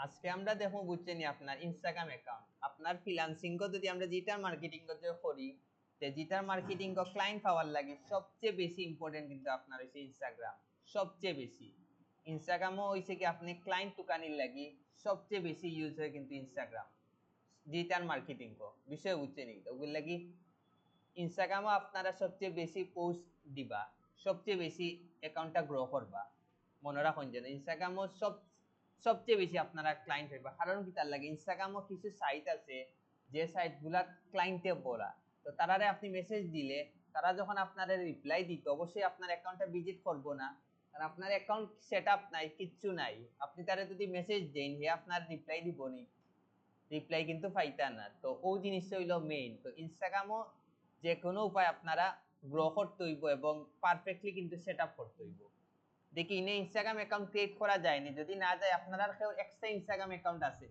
আজকে আমরা দেখো বুঝছেন আপনার ইনস্টাগ্রাম অ্যাকাউন্ট আপনার ফ্রিল্যান্সিং যদি আমরা ডিজিটাল মার্কেটিং করতে করি তে ডিজিটাল মার্কেটিং কো ক্লায়েন্ট পাওয়ার লাগে সবচেয়ে বেশি ইম্পর্টেন্ট কিন্তু আপনার হইছে ইনস্টাগ্রাম সবচেয়ে বেশি ইনস্টাগ্রামও হইছে কি আপনি ক্লায়েন্ট টুকানির লাগি সবচেয়ে বেশি ইউজ হয় কিন্তু ইনস্টাগ্রাম ডিজিটাল মার্কেটিং কো বিষয় বুঝছেন তো ওগুলো লাগি ইনস্টাগ্রামও আপনারা সবচেয়ে বেশি পোস্ট দিবা সবচেয়ে বেশি অ্যাকাউন্টটা গ্রো করবা মনে রাখুন যেন ইনস্টাগ্রামও সবচেয়ে বেশি আপনারা ক্লায়েন্ট হইবা কারণ কি তার লাগে ইনস্টাগ্রামও কিছু সাইট আছে যে সাইটগুলা ক্লায়েন্টে ভরা তো তারারে আপনি মেসেজ দিলে তারা যখন আপনারে রিপ্লাই দিত অবশ্যই আপনার অ্যাকাউন্টটা ভিজিট করবো না কারণ আপনার অ্যাকাউন্ট সেট আপ নাই কিচ্ছু নাই আপনি তারা যদি মেসেজ দেন হে আপনার রিপ্লাই দিব নি রিপ্লাই কিন্তু পাইতা না তো ওই জিনিসটা হইলো মেইন তো ইনস্টাগ্রামও যে কোনো উপায় আপনারা গ্রো করতে হইব এবং পারফেক্টলি কিন্তু সেট আপ করতে হইব দেখি ইনে ইনস্টাগ্রাম অ্যাকাউন্ট ক্রিয়েট করা যায়নি যদি না যায় আপনারা কেউ এক্সট্রা ইনস্টাগ্রাম অ্যাকাউন্ট আছে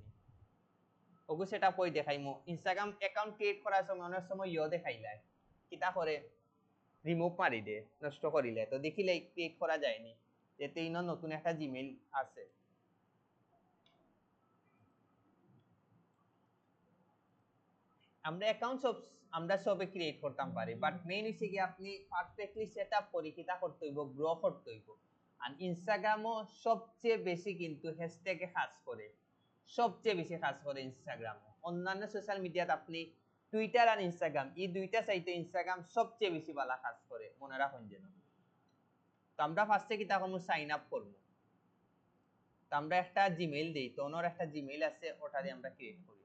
ওগু সেটা কই দেখাইমু ইনস্টাগ্রাম অ্যাকাউন্ট ক্রিয়েট করার সময় অনেক সময় দেখাইলাই কিতা করে রিমুভ মারি দে নষ্ট করিলে তো দেখিলে ক্রিয়েট করা যায়নি এতে ইনো নতুন একটা জিমেইল আছে আমরা অ্যাকাউন্ট আমরা সবে ক্রিয়েট করতাম পারি বাট মেইন হইছে কি আপনি পারফেক্টলি সেটআপ করি কিতা করতে হইব গ্রো করতে হইব আর ইনস্টাগ্রামও সবচেয়ে বেশি কিন্তু হ্যাশট্যাগে কাজ করে সবচেয়ে বেশি কাজ করে ইনস্টাগ্রাম অন্যান্য সোশ্যাল মিডিয়াতে আপনি টুইটার আর ইনস্টাগ্রাম এই দুইটা সাইটে ইনস্টাগ্রাম সবচেয়ে বেশি ভালো কাজ করে মনে রাখুন যেন তো আমরা ফার্স্টে কিতা করব সাইন আপ করব তো আমরা একটা জিমেইল দেই তো ওনার একটা জিমেইল আছে ওটা দিয়ে আমরা ক্রিয়েট করি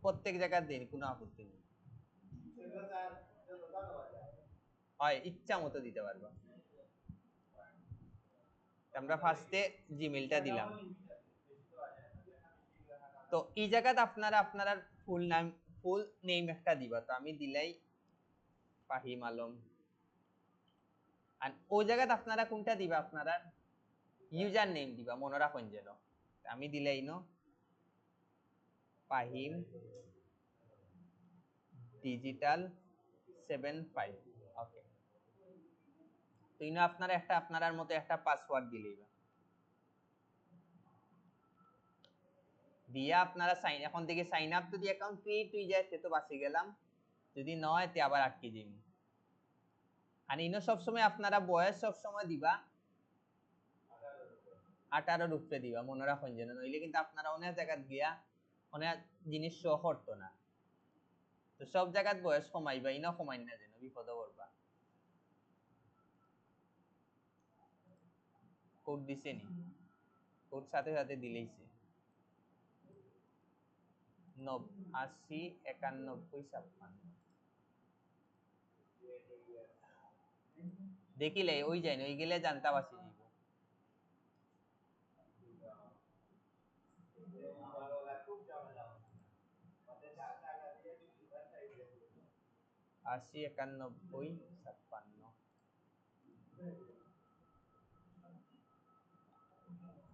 প্রত্যেক জায়গায় দিন কোনো আপত্তি নেই হয় ইচ্ছা মতো দিতে পারবো আমরা ফার্স্টে জিমেইলটা দিলাম তো এই জায়গাতে আপনারা আপনার ফুল নেম একটা দিবা তো আমি দিলাই ফাহিম আলম আর ওই জায়গাতে আপনারা কোনটা দিবা আপনারা ইউজার নেম দিবা মনে রাখুন যেন আমি দিলাই নো ফাহিম ডিজিটাল 75 ওকে তো ইনো আপনারা একটা আপনার মতো একটা পাসওয়ার্ড দিলেই দিয়া আপনারা সাইন এখন থেকে সাইন আপ যদি অ্যাকাউন্ট ক্রিয়েট হয়ে যায় সে তো বাঁচে গেলাম যদি নয় তে আবার আটকে যাই আর ইনো সবসময় আপনারা বয়স সবসময় দিবা 18 উপরে দিবা মনে রাখুন যেন নইলে কিন্তু আপনারা অনেক জায়গা গিয়া অনেক জিনিস শো করতো না তো সব জায়গাত বয়স কমাইবা ইনো কমাই না যেন বিপদ পড়বা কোড দিছে নি কোড সাথে সাথে দিলেইছে 80 91 56 দেখিলে ওই যায় ওই গেলে জানতা বাসি যাইব 80 91 56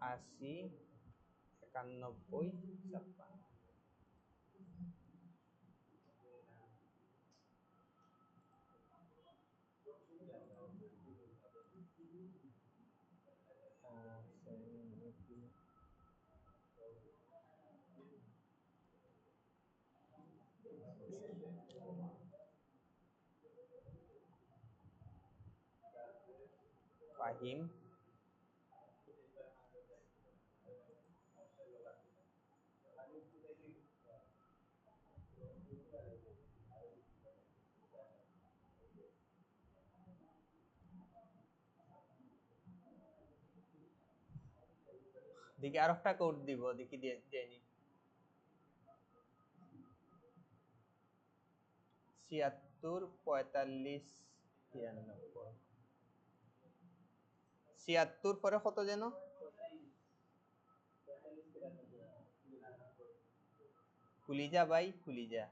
80 91 56 ফাহিম দেখি আর একটা কোড দিব দেখি দেয়নি 76 45 93 76 পরে কত যেন খুলিজা ভাই খুলিজা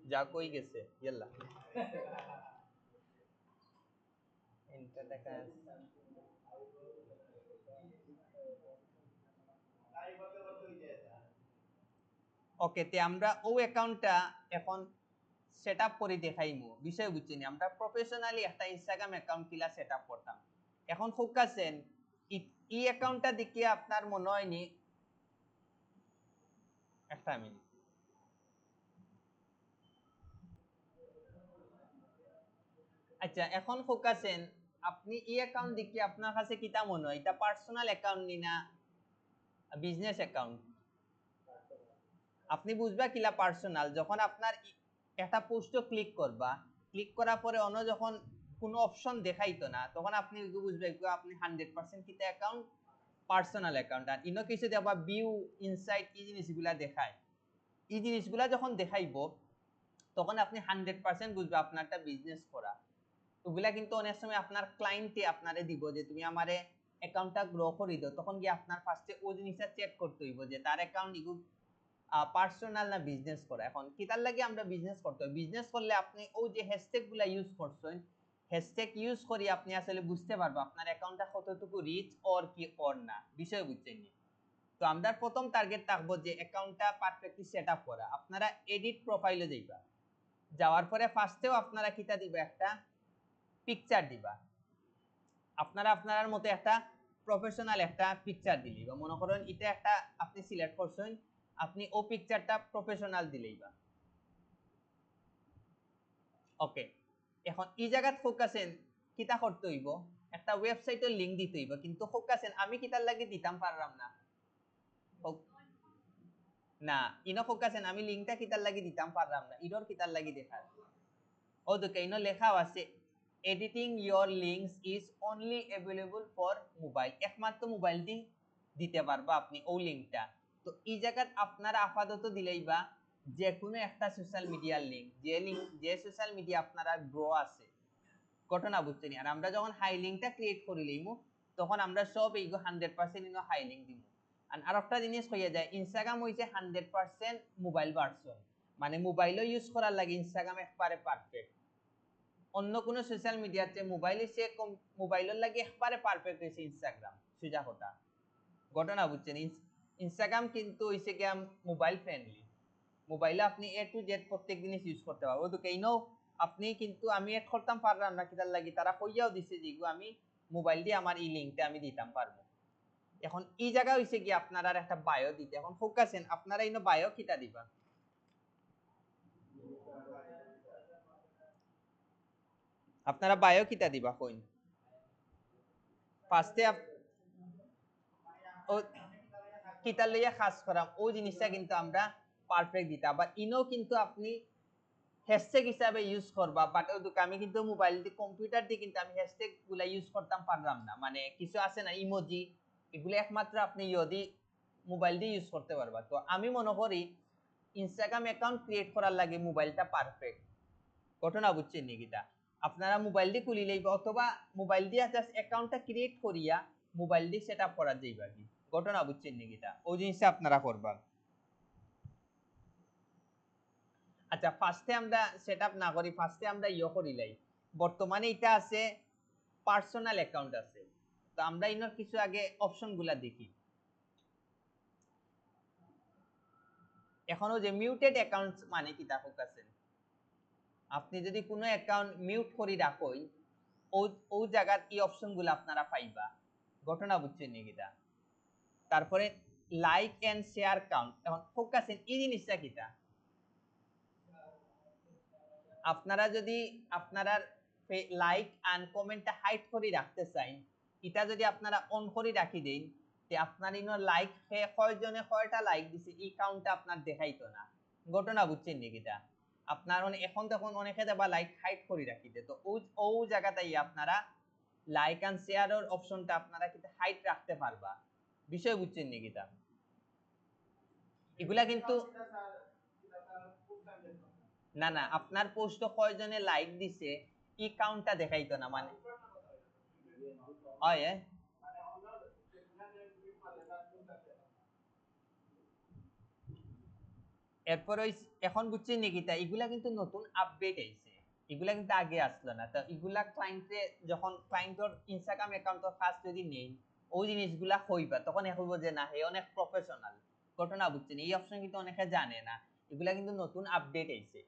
যা কই গেছে ইয়াল্লা এন্টার দেখা ওকে তে আমরা ও অ্যাকাউন্টটা এখন সেটআপ করে দেখাইমু, বিষয় বুঝছেন? আমরা প্রফেশনালি একটা ইনস্টাগ্রাম অ্যাকাউন্ট কিলা সেটআপ করতাম। এখন ফোকাসেন ই অ্যাকাউন্টটা দেখে আপনার মনে হয়নি, একটা মিনিট। আচ্ছা, এখন ফোকাসেন আপনি ই অ্যাকাউন্ট দেখে আপনার কাছে কিটা মনে হয়, এটা পার্সোনাল অ্যাকাউন্ট নি না বিজনেস অ্যাকাউন্ট? আপনি বুঝবা কিলা পার্সোনাল যখন আপনার একটা পোস্টও ক্লিক করবা, ক্লিক করার পরে অন্য যখন কোনো অপশন দেখাইতো না, তখন আপনি বুঝবে আপনি 100% কিটা অ্যাকাউন্ট পার্সোনাল অ্যাকাউন্ট। আর ইনো কিছু দেবা ভিউ ইনসাইট এই জিনিসগুলা দেখায়, এই জিনিসগুলা যখন দেখাইবো তখন আপনি 100% বুঝবে আপনারটা বিজনেস করা। ওগুলা কিন্তু অনেক সময় আপনার ক্লায়েন্টে আপনারে দিব যে তুমি আমারে অ্যাকাউন্টটা গ্রো করে দাও, তখন গিয়ে আপনার ফার্স্টে ওই জিনিসটা চেক করতে হইব যে তার অ্যাকাউন্ট ইগু পার্সোনাল না বিজনেস করা। এখন কিতার লাগে আমরা বিজনেস করতে হবে, বিজনেস করলে আপনি ওই যে হ্যাশট্যাগ গুলা ইউজ করছেন, হ্যাশট্যাগ ইউজ করি আপনি আসলে বুঝতে পারবো আপনার অ্যাকাউন্টটা কতটুকু রিচ অর কি অর না, বিষয় বুঝছেন নি? তো আমরা প্রথম টার্গেট থাকবো যে অ্যাকাউন্টটা পারফেক্টলি সেট আপ করা। আপনারা এডিট প্রোফাইলে যাইবা, যাওয়ার পরে ফার্স্টেও আপনারা কিতা দিবা, একটা পিকচার দিবা। আপনারা আপনার মতো একটা প্রফেশনাল একটা পিকচার দিলেই বা মনে করেন এটা একটা আপনি সিলেক্ট করছেন, আপনি ও পিকচারটা প্রফেশনাল দিলেই বা ওকে। এখন এই জায়গাত ফোকাসেন কিতা করতে হইব, একটা ওয়েবসাইটের লিংক দিতে হইব, কিন্তু ফোকাসেন আমি কিতার লাগি দিতাম পারলাম না না, ইনো ফোকাসেন আমি লিংকটা কিতার লাগি দিতাম পারলাম না, ইনোর কিতার লাগি দেখার ও দেখে ইনো লেখাও আছে editing your links is only available for mobile, একমাত্র মোবাইল দিয়ে দিতে পারবা আপনি ও লিংকটা। তো এই জায়গাত আপনারা আপাতত দিলেই বা যে কোনো একটা সোশ্যাল মিডিয়ার লিংক, যে সোশ্যাল মিডিয়া আপনারা গ্রো আছে, ঘটনা বুঝছেন? আর আমরা যখন হাই লিংকটা ক্রিয়েট করে লইমু তখন আমরা সব এই 100% ইনো হাই লিংক দিব। আর একটা জিনিস হয়ে যায়, ইনস্টাগ্রাম হইছে 100% মোবাইল ভার্সন, মানে মোবাইলও ইউজ করার লাগে ইনস্টাগ্রাম একবারে পারফেক্ট। অন্য কোনো সোশ্যাল মিডিয়াতে মোবাইলের লাগে একবারে পারফেক্ট হয়েছে ইনস্টাগ্রাম, সোজা কথা। ঘটনা বুঝছেন? ইনস্টাগ্রাম কিন্তু হইছে কি মোবাইল ফ্রেন্ডলি, মোবাইলে আপনি এ টু জেড প্রত্যেক জিনিস ইউজ করতে পারবো। তো কেন আপনি কিন্তু আমি এড করতাম পারলাম না কিতার লাগি, তারা কইয়াও দিছে যে আমি মোবাইল দিয়ে আমার এই লিংকটা আমি দিতাম পারবো। এখন এই জায়গা হইছে কি আপনারা একটা বায়ো দিতে, এখন ফোকাসেন আপনারা ইনো বায়ো কিটা দিবা, আপনারা বায়ো কিটা দিবা কইন ফার্স্টে ও কিতার লইয়া কাজ করাম ওই জিনিসটা কিন্তু আমরা পারফেক্ট দিতে। আবার ইনো কিন্তু আপনি হ্যাশট্যাগ হিসাবে ইউজ করবা, বাট আমি কিন্তু মোবাইল দিয়ে কম্পিউটার দিয়ে কিন্তু আমি হ্যাশট্যাগ গুলা ইউজ করতাম পারলাম না, মানে কিছু আছে না ইমোজি, এগুলো একমাত্র আপনি যদি মোবাইল দিয়ে ইউজ করতে পারবা। তো আমি মনে করি ইনস্টাগ্রাম অ্যাকাউন্ট ক্রিয়েট করার লাগে মোবাইলটা পারফেক্ট। ঘটনা বুঝছেন নিকিতা? আপনারা মোবাইল দিয়ে খুলিলেই অথবা মোবাইল দিয়ে জাস্ট অ্যাকাউন্টটা ক্রিয়েট করিয়া মোবাইল দিয়ে সেট আপ করা যাইবা কি, ঘটনা বুঝছেন নিকিতা? ওই জিনিসটা আপনারা করবা। আচ্ছা, ফার্স্টে আমরা সেটআপ না করি, ফার্স্টে আমরা ইয়ে করিলাই, বর্তমানে এটা আছে পার্সোনাল অ্যাকাউন্ট আছে। তো আমরা ইনোর কিছু আগে অপশনগুলা দেখি। এখনো যে মিউটেড অ্যাকাউন্ট মানে কি তা ফোকাসেন, আপনি যদি কোনো অ্যাকাউন্ট মিউট করি রাখোই ও জায়গার এই অপশনগুলো আপনারা পাইবা। ঘটনা বুঝছেন নি কিটা? তারপরে লাইক এন্ড শেয়ার কাউন্ট, এখন ফোকাসেন এই জিনিসটা কিটা, আপনারা যদি আপনারা লাইক এন্ড কমেন্টটা হাইড করে রাখতে চাই, এটা যদি আপনারা অন করে রাখি দেন, যে আপনার ইনো লাইক কয়জনে কয়টা লাইক দিছে এই কাউন্টটা আপনার দেখাইতো না। ঘটনা বুঝছেন নি কিটা? আপনার এখন তখন অনেকে দেবা লাইক হাইড করে রাখি দে, তো ও জায়গাটাই আপনারা লাইক এন্ড শেয়ারের অপশনটা আপনারা কিন্তু হাইড রাখতে পারবা, বিষয় বুঝছেন নি কিটা? এগুলা কিন্তু না না, আপনার পোস্ট কয়জনে লাইক দিছে এই কাউন্টটা দেখাইতো না, মানে হয় এরপর ওই এখন বুঝছেন নাকি তা এগুলা কিন্তু নতুন আপডেট আইছে, এগুলা কিন্তু আগে আসলো না। তো এগুলা ক্লায়েন্টে যখন ক্লায়েন্টর ইনস্টাগ্রাম অ্যাকাউন্টর ফার্স্ট যদি নেই ওই জিনিসগুলা হইবা, তখন হইব যে না হে অনেক প্রফেশনাল। ঘটনা বুঝছেন? এই অপশন কিন্তু অনেকে জানে না, এগুলা কিন্তু নতুন আপডেট আইছে।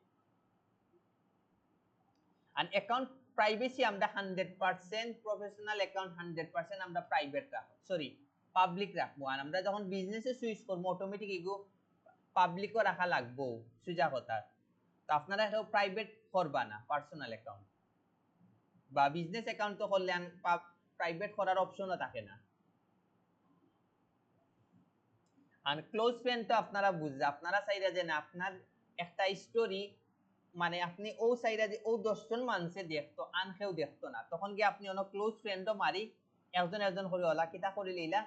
আর অ্যাকাউন্ট প্রাইভেসি আমরা 100% প্রফেশনাল অ্যাকাউন্ট 100% আমরা প্রাইভেট রাখবো, সরি পাবলিক রাখবো। আর আমরা যখন বিজনেসে সুইচ করবো অটোমেটিক এগো পাবলিকও রাখা লাগবো, সুজা কথা। তো আপনারা এটাও প্রাইভেট করবা না পার্সোনাল অ্যাকাউন্ট, বা বিজনেস অ্যাকাউন্ট তো করলে প্রাইভেট করার অপশনও থাকে না। আর ক্লোজ ফ্রেন্ড তো আপনারা বুঝছে, আপনারা চাইরা যে না আপনার একটা স্টোরি মানে আপনি ও চাইরা যে ও 10 জন মানুষে দেখতো আন কেউ দেখতো না, তখন কি আপনি অন্য ক্লোজ ফ্রেন্ডও মারি একজন একজন করে ওলা কিতা করে লইলা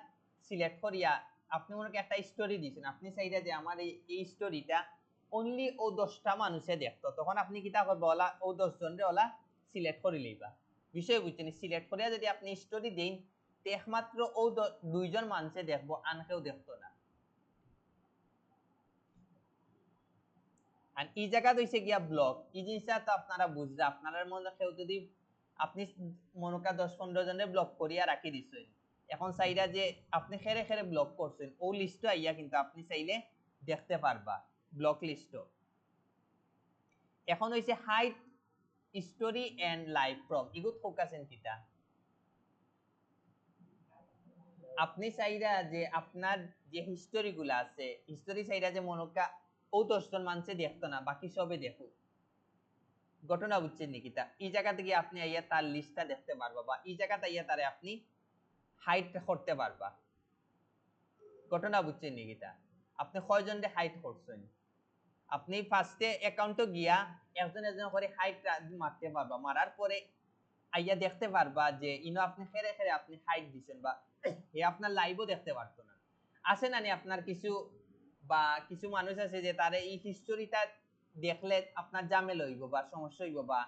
সিলেক্ট করিয়া আপনি মনে একটা স্টোরি দিয়েছেন, আপনি চাইরা যে আমার এই স্টোরিটা অনলি ও 10টা মানুষে দেখতো, তখন আপনি কিতা করবো ওলা ও 10 জনরে ওলা সিলেক্ট করে লইবা। বিষয় বুঝছেন, সিলেক্ট করিয়া যদি আপনি স্টোরি দেন তো একমাত্র ও 2 জন মানুষে দেখবো আন কেউ দেখতো না। আর এই জায়গা হইছে গিয়া ব্লক, এই জিনিসটা তো আপনারা বুঝরা, আপনারা মনে কেউ যদি আপনি মনে করেন 10-15 জনের ব্লক করিয়া রাখি দিছেন, এখন চাইরা যে আপনি খেরে খেরে ব্লক করছেন ও লিস্ট আইয়া কিন্তু আপনি চাইলে দেখতে পারবা ব্লক লিস্ট। এখন হইছে hide story and live from, ইগুত ফোকাসেন কিতা আপনি চাইরা যে আপনার যে হিস্টোরি গুলা আছে হিস্টোরি চাইরা যে মনকা ও 10 জন মানুষে দেখতো না বাকি সবে দেখো, ঘটনা বুঝছেন নিকিতা, এই জায়গা থেকে আপনি আইয়া তার লিস্টটা দেখতে পারবা, বা এই জায়গাতে আইয়া তারে আপনি হাইড করতে পারবা। ঘটনা বুঝছেন নিকিতা, আপনি কয়জনরে হাইড করছেন, আপনি ফার্স্টে অ্যাকাউন্টে গিয়া একজন একজন করে হাইড মারতে পারবা, মারার পরে আইয়া দেখতে পারবা যে ইনো আপনি খেরে খেরে আপনি হাইড দিছেন, বা এ আপনার লাইভও দেখতে পারতো না। আছে না নি আপনার কিছু বা কিছু মানুষ আছে যে তারে এই হিস্টোরিটা দেখলে আপনার জামেল হইব বা সমস্যা হইব, বা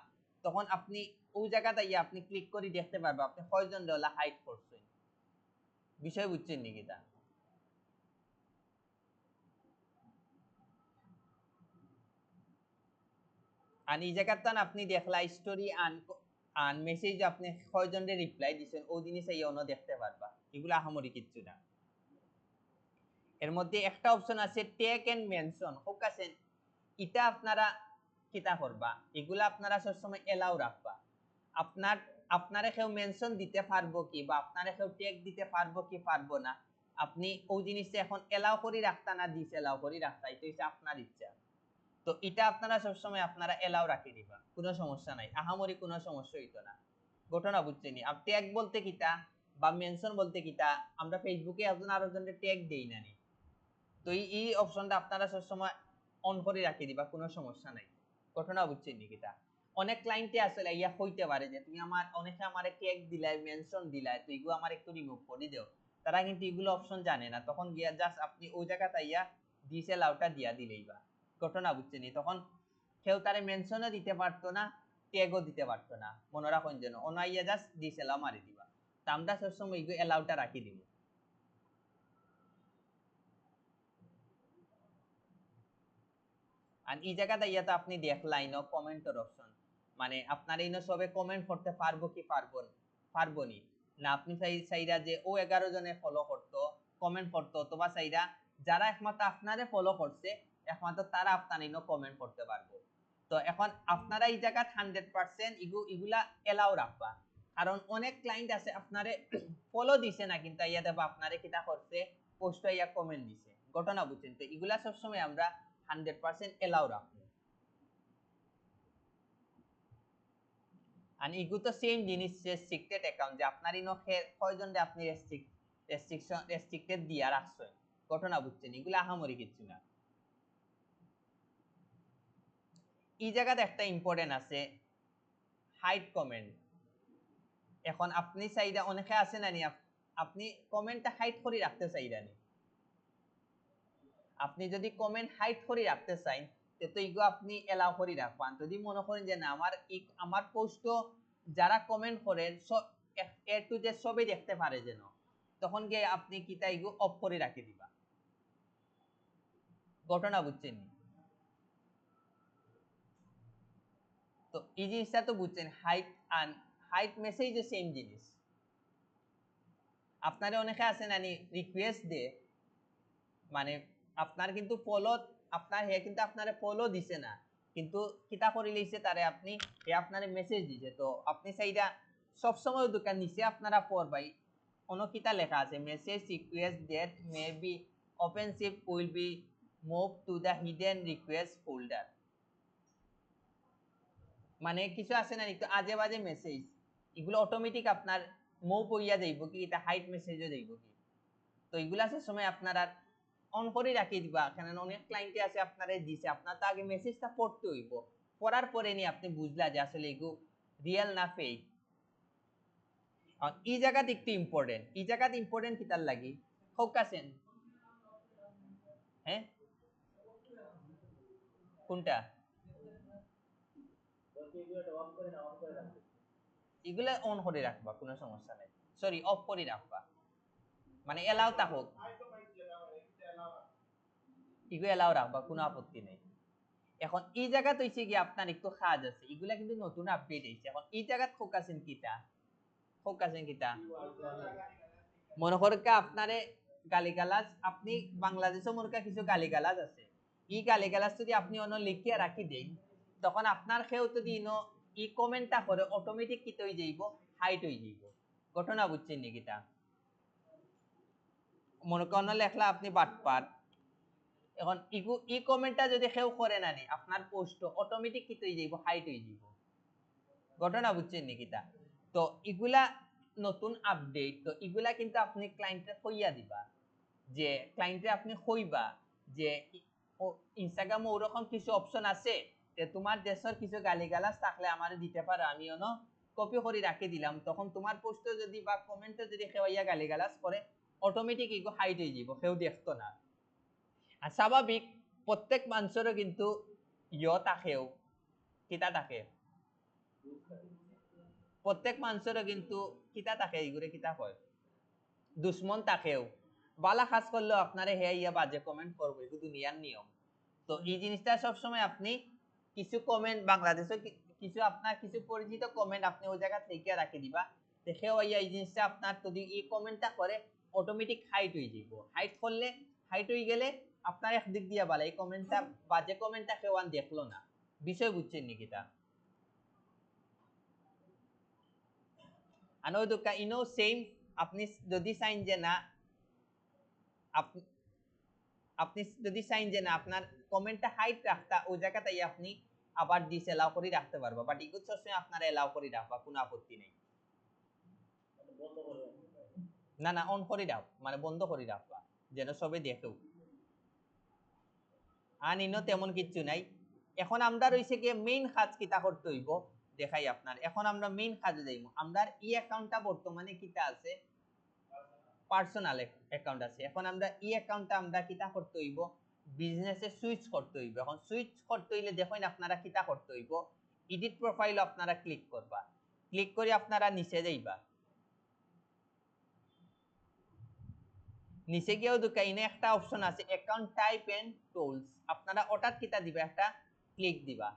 তখন আপনি ওই জায়গাটা ইয়ে আপনি ক্লিক করে দেখতে পারবে আপনি কয়জন ডলার হাইড করছেন। বিষয় বুঝছেন নাকি তা? আর এই জায়গাটা আপনি দেখলা স্টোরি আন মেসেজ আপনি কয়জনের রিপ্লাই দিছেন ও জিনিস এই অন্য দেখতে পারবা, এগুলো আহামরি কিচ্ছু না। এর মধ্যে একটা অপশন আছে ট্যাগ এন্ড মেনশন, হোক আছেন এটা আপনারা কিতা করবা, এগুলা আপনারা সবসময় এলাও রাখবা। আপনার আপনারে কেউ মেনশন দিতে পারবো কি বা আপনারে কেউ ট্যাগ দিতে পারবো কি পারবো না, আপনি ওই জিনিসটা এখন এলাও করি রাখতা না ডিস এলাও করি রাখতা, এটা হচ্ছে আপনার ইচ্ছা। তো এটা আপনারা সবসময় আপনারা এলাও রাখি দিবা, কোনো সমস্যা নাই, আহামরি কোনো সমস্যা হইতো না। ঘটনা বুঝছেনি, আর ট্যাগ বলতে কিতা বা মেনশন বলতে কিতা, আমরা ফেসবুকে একজন আরেকজনের ট্যাগ দেই না নি, তো এই অপশনটা আপনারা সবসময় অন করে রাখি দিবা, কোনো সমস্যা নাই। ঘটনা বুঝছেন নি কিতা, অনেক ক্লায়েন্টে আসলে ইয়া হইতে পারে যে তুমি আমার অনেকে আমারে ট্যাগ দিলাই মেনশন দিলাই তো এগুলো আমার একটু রিমুভ করে দাও, তারা কিন্তু এগুলো অপশন জানে না, তখন গিয়া জাস্ট আপনি ওই জায়গাটা ইয়া ডিসেল আউটটা দিয়া দিলেই বা। ঘটনা বুঝছেন নি, তখন কেউ তারে মেনশনও দিতে পারতো না ট্যাগও দিতে পারতো না, মনে রাখুন যেন অনাইয়া জাস্ট ডিসেল মারি দিবা। তা আমরা সবসময় এগুলো এলাউটা রাখি দিব। আর এই জায়গাটা ইয়াতে আপনি দেখলাই না কমেন্টের অপশন, মানে আপনার এই সবে কমেন্ট করতে পারবো কি পারবো নি, না আপনি চাইরা যে ও 11 জনে ফলো করতো কমেন্ট করতো, অথবা চাইরা যারা একমাত্র আপনারে ফলো করছে একমাত্র তারা আপনার ইনো কমেন্ট করতে পারবো। তো এখন আপনারা এই জায়গা 100% এগুলা এলাও রাখবা, কারণ অনেক ক্লায়েন্ট আছে আপনারে ফলো দিছে না কিন্তু ইয়া দেবা আপনারে কিটা করছে পোস্ট ইয়া কমেন্ট দিছে। ঘটনা বুঝছেন, তো এগুলা সবসময় আমরা 100% এলাও রাখবো। আর এগুলো তো সেম জিনিস রেস্ট্রিক্টেড অ্যাকাউন্ট, যে আপনার ইনো কয়জন রে আপনি রেস্ট্রিক্টেড দিয়া রাখছেন। ঘটনা বুঝছেন, এগুলো আহামরি কিছু না। এই জায়গাতে একটা ইম্পর্টেন্ট আছে হাইড কমেন্ট। এখন আপনি চাইরা অনেকে আছে না নি আপনি কমেন্টটা হাইড করে রাখতে চাইরা নি, আপনি যদি কমেন্ট হাইড করে রাখতে চান তো ইগো আপনি এলাও করে রাখবেন, যদি মনে করেন যে না আমার পোস্ট যারা কমেন্ট করেন এ টু জেড সবই দেখতে পারে যেন, তখন গিয়ে আপনি কিটা ইগো অফ করে রাখে দিবা। ঘটনা বুঝছেন, তো এই জিনিসটা তো বুঝছেন, হাইড আন হাইড মেসেজ সেম জিনিস। আপনারে অনেকে আছে না রিকোয়েস্ট দে, মানে আপনার কিন্তু ফলো আপনার হে কিন্তু আপনারে ফলো দিছে না, কিন্তু কিতা করে লইছে তারে আপনি আপনারে মেসেজ দিছে, তো আপনি চাইরা সব সময় দোকান নিচে আপনারা পড়বাই কোনো কিতা লেখা আছে message request that may be offensive will be move to the hidden request folder. মানে কিছু আছে না একটু আজে বাজে মেসেজ, এগুলো অটোমেটিক আপনার মুভ হইয়া যাইব কি, এটা হাইড মেসেজও যাইব কি। তো এগুলা সব সময় আপনারা অন করে রাখি দিবা, কারণ অনেক ক্লায়েন্টে আছে আপনারে দিছে, আপনার তো আগে মেসেজটা পড়তে হইব, পড়ার পরে নি আপনি বুঝলা যে আসলে এগু রিয়েল না ফেক। আর এই জায়গাতে একটু ইম্পর্টেন্ট, এই জায়গাতে ইম্পর্টেন্ট কিতার লাগি ফোকাসেন। হ্যাঁ কোনটা এগুলা অন করে রাখবা, কোনো সমস্যা নাই, সরি অফ করে রাখবা, মানে এলাও থাকুক, এগুলো এলাও রাখবা, কোনো আপত্তি নেই। এখন এই জায়গাতে হইছে কি আপনার একটু কাজ আছে, এগুলা কিন্তু নতুন আপডেট হইছে। এখন এই জায়গাত ফোকাসেন কিটা, ফোকাসেন কিটা মনে করেন আপনারে গালিগালাজ, আপনি বাংলাদেশে মনে করেন কিছু গালিগালাজ আছে, এই গালিগালাজ যদি আপনি অন্য লিখিয়া রাখি দেন, তখন আপনার খেয়েও যদি ই কমেন্টটা করে অটোমেটিক কি হয়ে যাইব, হাইট হয়ে যাইব। ঘটনা বুঝছেন নাকি? তা মনে করেন লেখলা আপনি বাটপাট, এখন ই কমেন্টটা যদি কেউ করে না নি, আপনার পোস্ট অটোমেটিক কি হয়ে যাইব, হাইট হয়ে যাইব। ঘটনা বুঝছেন নাকি? তা তো এগুলা নতুন আপডেট, তো এগুলা কিন্তু আপনি ক্লায়েন্টে কইয়া দিবা, যে ক্লায়েন্টে আপনি কইবা যে ইনস্টাগ্রামে ওরকম কিছু অপশন আছে যে তোমার দেশের কিছু গালিগালাজ থাকলে আমারে দিতে পারো, আমি কপি করে রাখি দিলাম, তখন তোমার পোস্টে যদি বা কমেন্টে যদি কেউ ইয়া গালিগালাজ করে অটোমেটিক এগো হাইড হয়ে যাব, কেউ দেখতো না। আর স্বাভাবিক প্রত্যেক মানুষেরও কিন্তু থাকেও, কিতা থাকে, প্রত্যেক মানুষেরও কিন্তু কিতা থাকে, এইগুলো কিতা কয় দুশ্মন থাকেও, বালা কাজ করলেও আপনারে হে ইয়া বাজে কমেন্ট করবো, এগুলো দুনিয়ার নিয়ম। তো এই জিনিসটা সবসময় আপনি কিছু কমেন্ট বাংলাদেশে কিছু আপনার কিছু পরিচিত কমেন্ট আপনি ওই জায়গা থেকে রাখি দিবা, দেখেও এই জিনিসটা আপনার যদি এই কমেন্টটা করে অটোমেটিক হাইট হয়ে যাব, হাইট করলে হাইট হয়ে গেলে আপনার একদিক দিয়ে ভালো, এই কমেন্টটা বাজে কমেন্টটা কেউ আর দেখলো না, বিষয় বুঝছেন নাকি? তা আনো দুকা ইনো সেম, আপনি যদি চাইন যে না আপনি যদি চাইন যে না আপনার কমেন্টটা হাইট রাখতা, ওই জায়গাটাই আপনি আবার ডিস এলাও করে রাখতে পারবা, বাট ইগুলো সবসময় আপনারা এলাও করে রাখবা, কোনো আপত্তি নেই। না না অন করে দাও, মানে বন্ধ করে রাখবা যেন সবে দেখেও। আর ইনো তেমন কিছু নাই। এখন আমরা রইছে কি মেইন কাজ কিতা করতে হইব দেখাই আপনার, এখন আমরা মেইন কাজে যাইব। আমরা ই অ্যাকাউন্টটা বর্তমানে কিতা আছে, পার্সোনাল অ্যাকাউন্ট আছে, এখন আমরা ই অ্যাকাউন্টটা আমরা কিতা করতে হইব, বিজনেসে সুইচ করতে হইব। এখন সুইচ করতে হইলে দেখুন আপনারা কিতা করতে হইব, এডিট প্রোফাইল আপনারা ক্লিক করবা, ক্লিক করে আপনারা নিচে যাইবা, নিচে গিয়েও দোকানে একটা অপশন আছে অ্যাকাউন্ট টাইপ এন্ড টুলস, আপনারা ওটার কিতা দিবা, একটা ক্লিক দিবা,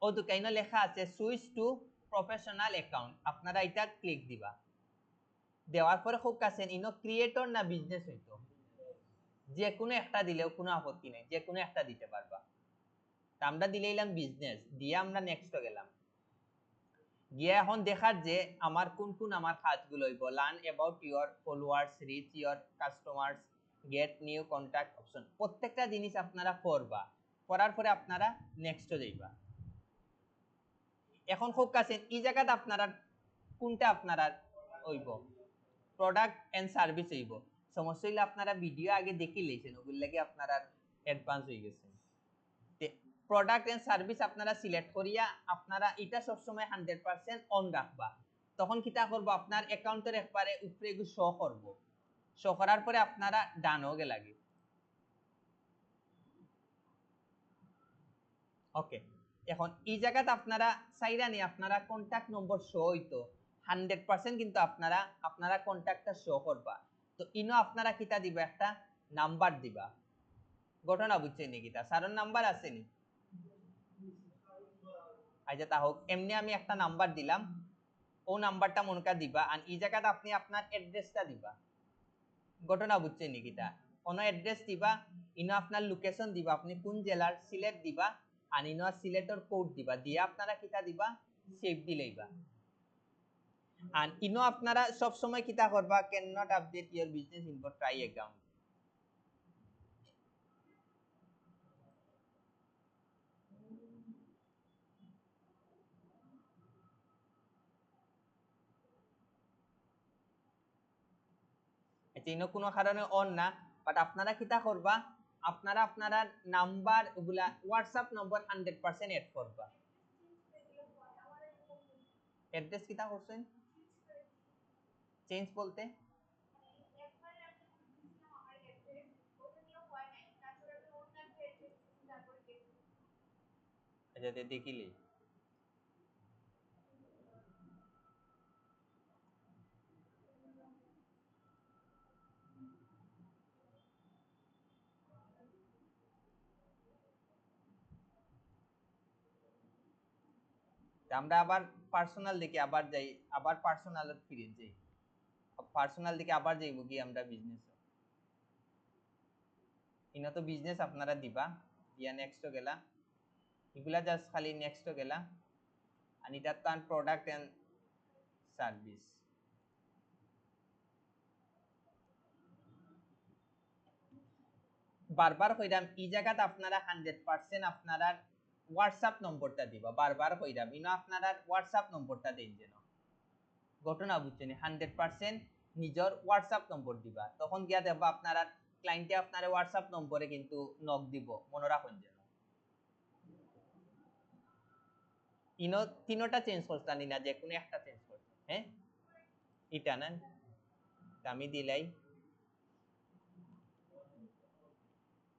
ও দোকানে লেখা আছে সুইচ টু প্রফেশনাল অ্যাকাউন্ট, আপনারা এটা ক্লিক দিবা, দেওয়ার পরে খুব কাছে ইনো ক্রিয়েটর না বিজনেস হইতো, যে কোনো একটা দিলেও কোনো আপত্তি নেই, যে কোনো একটা দিতে পারবা। আমরা দিলাম বিজনেস, দিয়ে আমরা নেক্সট গেলাম, গিয়ে এখন দেখার যে আমার কোন কোন আমার কাজগুলো হইব, learn about your followers, reach your customers, get new contact option, প্রত্যেকটা জিনিস আপনারা করবা, করার পরে আপনারা নেক্সট যাইবা। এখন খুব কাছে এই জায়গাতে আপনারা কোনটা আপনারা হইব, প্রোডাক্ট এন্ড সার্ভিস হইব। সমস্যা হইলে আপনারা ভিডিও আগে দেখি লেছেন, ওগুলো লাগে আপনারা অ্যাডভান্স হয়ে গেছে। প্রোডাক্ট এন্ড সার্ভিস আপনারা সিলেক্ট করিয়া আপনারা এটা সবসময় 100% অন রাখবা, তখন কিটা করবো আপনার অ্যাকাউন্টের একবারে উপরে এগুলো শো করবো, শো করার পরে আপনারা ডান হয়ে লাগে। ওকে, এখন এই জায়গাতে আপনারা চাইরা নি আপনারা কন্টাক্ট নম্বর শো হইতো 100% কিন্তু আপনারা আপনারা কন্টাক্টটা শো করবা, তো ইনো আপনারা কিটা দিবা, একটা নাম্বার দিবা। ঘটনা বুঝছেন নাকি? তা সারন নাম্বার আছে নি? আচ্ছা তা হোক, এমনি আমি একটা নাম্বার দিলাম, ও নাম্বারটা মনকা দিবা, আর এই জায়গাতে আপনি আপনার অ্যাড্রেসটা দিবা। ঘটনা বুঝছেন নাকি? তা অন্য অ্যাড্রেস দিবা ইনো আপনার লোকেশন দিবা আপনি কোন জেলার সিলেট দিবা আর ইনো সিলেটর কোড দিবা দিয়ে আপনারা কিটা দিবা সেভ দিলেইবা আর ইনো আপনারা সব সময় কিটা করবা can not update your business info try account এটা ইনো কোনো কারণে অন না বাট আপনারা কিটা করবা আপনারা আপনারা নাম্বার ওগুলা হোয়াটসঅ্যাপ নম্বর 100% এড করবা অ্যাড্রেস কিটা করছেন চেঞ্জ বলতে আচ্ছা দেখিলে আমরা আবার পার্সোনাল দিকে আবার যাই আবার পার্সোনাল ফিরে যাই পার্সোনাল দিকে আবার যাইব কি আমরা বিজনেস ইনো তো বিজনেস আপনারা দিবা দিয়া নেক্সট গেলা এগুলা জাস্ট খালি নেক্সট গেলা আর এটা তার প্রোডাক্ট এন্ড সার্ভিস বারবার কইরাম এই জায়গাতে আপনারা 100% আপনারা হোয়াটসঅ্যাপ নম্বরটা দিবা বারবার কইরাম ইনো আপনারা হোয়াটসঅ্যাপ নম্বরটা দেন যেন ঘটনা বুঝছেন 100% নিজের হোয়াটসঅ্যাপ নম্বর দিবা তখন গিয়া দেখবা আপনারা ক্লায়েন্টে আপনার হোয়াটসঅ্যাপ নম্বরে কিন্তু নক দিব মনে রাখুন যেন ইনো তিনোটা চেঞ্জ করতাম না যে কোনো একটা চেঞ্জ করতে হ্যাঁ এটা না আমি দিলাই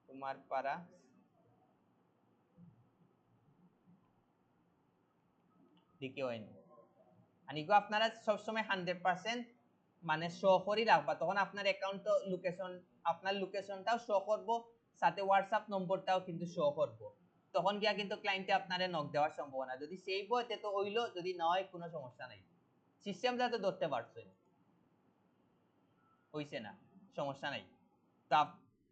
তোমার পাড়া দিকে হয়নি আনিগো আপনারা সবসময় 100% মানে শো করি রাখবা তখন আপনার অ্যাকাউন্ট লোকেশন আপনার লোকেশনটাও শো করব সাথে হোয়াটসঅ্যাপ নম্বরটাও কিন্তু শো করব তখন গিয়া কিন্তু ক্লায়েন্টে আপনারে নক দেওয়ার সম্ভাবনা যদি সেই বইতে তো হইলো যদি না হয় কোনো সমস্যা নাই সিস্টেম যাতে ধরতে পারছে হইছে না সমস্যা নাই তা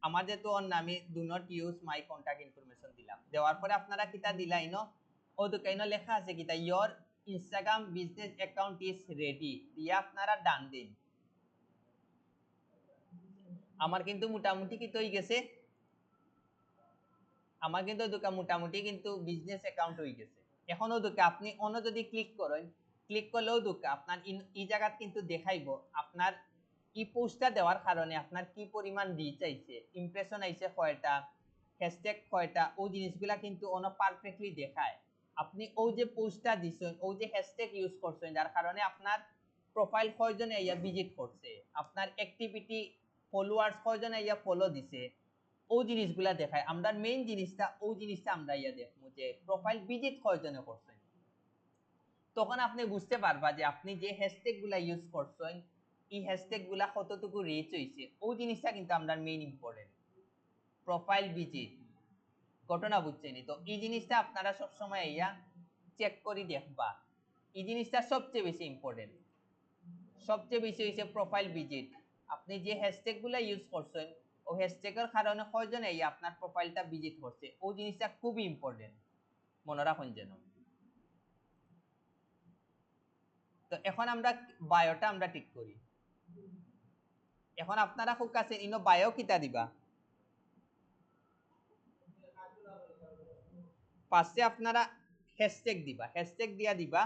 আমাদের তো অন আমি do not use my contact information দিলাম দেওয়ার পরে আপনারা কিটা দিলাই নো ও তো কেন লেখা আছে কিটা your Instagram business account is ready দিয়ে আপনারা ডান দিন আমার কিন্তু মোটামুটি কি তৈরি গেছে আমার কিন্তু দুকা মোটামুটি কিন্তু বিজনেস অ্যাকাউন্ট হয়ে গেছে এখনো দুকা আপনি অন্য যদি ক্লিক করেন ক্লিক করলেও দুকা আপনার এই জায়গা কিন্তু দেখাইবো আপনার ই পোস্টটা দেওয়ার কারণে আপনার কি পরিমাণ রিচ আইছে ইমপ্রেশন আইছে কয়টা হ্যাশট্যাগ কয়টা ওই জিনিসগুলা কিন্তু অন পারফেক্টলি দেখায় আপনি ওই যে পোস্টটা দিছেন ওই যে হ্যাশট্যাগ ইউজ করছেন যার কারণে আপনার প্রোফাইল কয়জনে ইয়া ভিজিট করছে আপনার অ্যাক্টিভিটি ফলোয়ার্স কয়জনে ইয়া ফলো দিছে ওই জিনিসগুলা দেখায় আমরা মেইন জিনিসটা ওই জিনিসটা আমরা ইয়া দেখবো যে প্রোফাইল ভিজিট কয়জনে করছেন তখন আপনি বুঝতে পারবা যে আপনি যে হ্যাশট্যাগ গুলা ইউজ করছেন এই হ্যাশট্যাগ গুলা কতটুকু রিচ হইছে ওই জিনিসটা কিন্তু আমরা মেইন ইম্পর্টেন্ট প্রোফাইল ভিজিট ঘটনা বুঝছেন তো এই জিনিসটা আপনারা সব সময় ইয়া চেক করে দেখবা এই জিনিসটা সবচেয়ে বেশি ইম্পর্টেন্ট সবচেয়ে বেশি হইছে প্রোফাইল ভিজিট আপনি যে হ্যাশট্যাগ গুলা ইউজ করছেন ও হ্যাশট্যাগের কারণে কয়জনে ইয়া আপনার প্রোফাইলটা ভিজিট করছে ওই জিনিসটা খুবই ইম্পর্টেন্ট মনে রাখুন যেন তো এখন আমরা বায়োটা আমরা ঠিক করি এখন আপনারা খুব কাছে ইনো বায়ো কিটা দিবা পাশে আপনারা হ্যাশট্যাগ দিবা হ্যাশট্যাগ দিয়া দিবা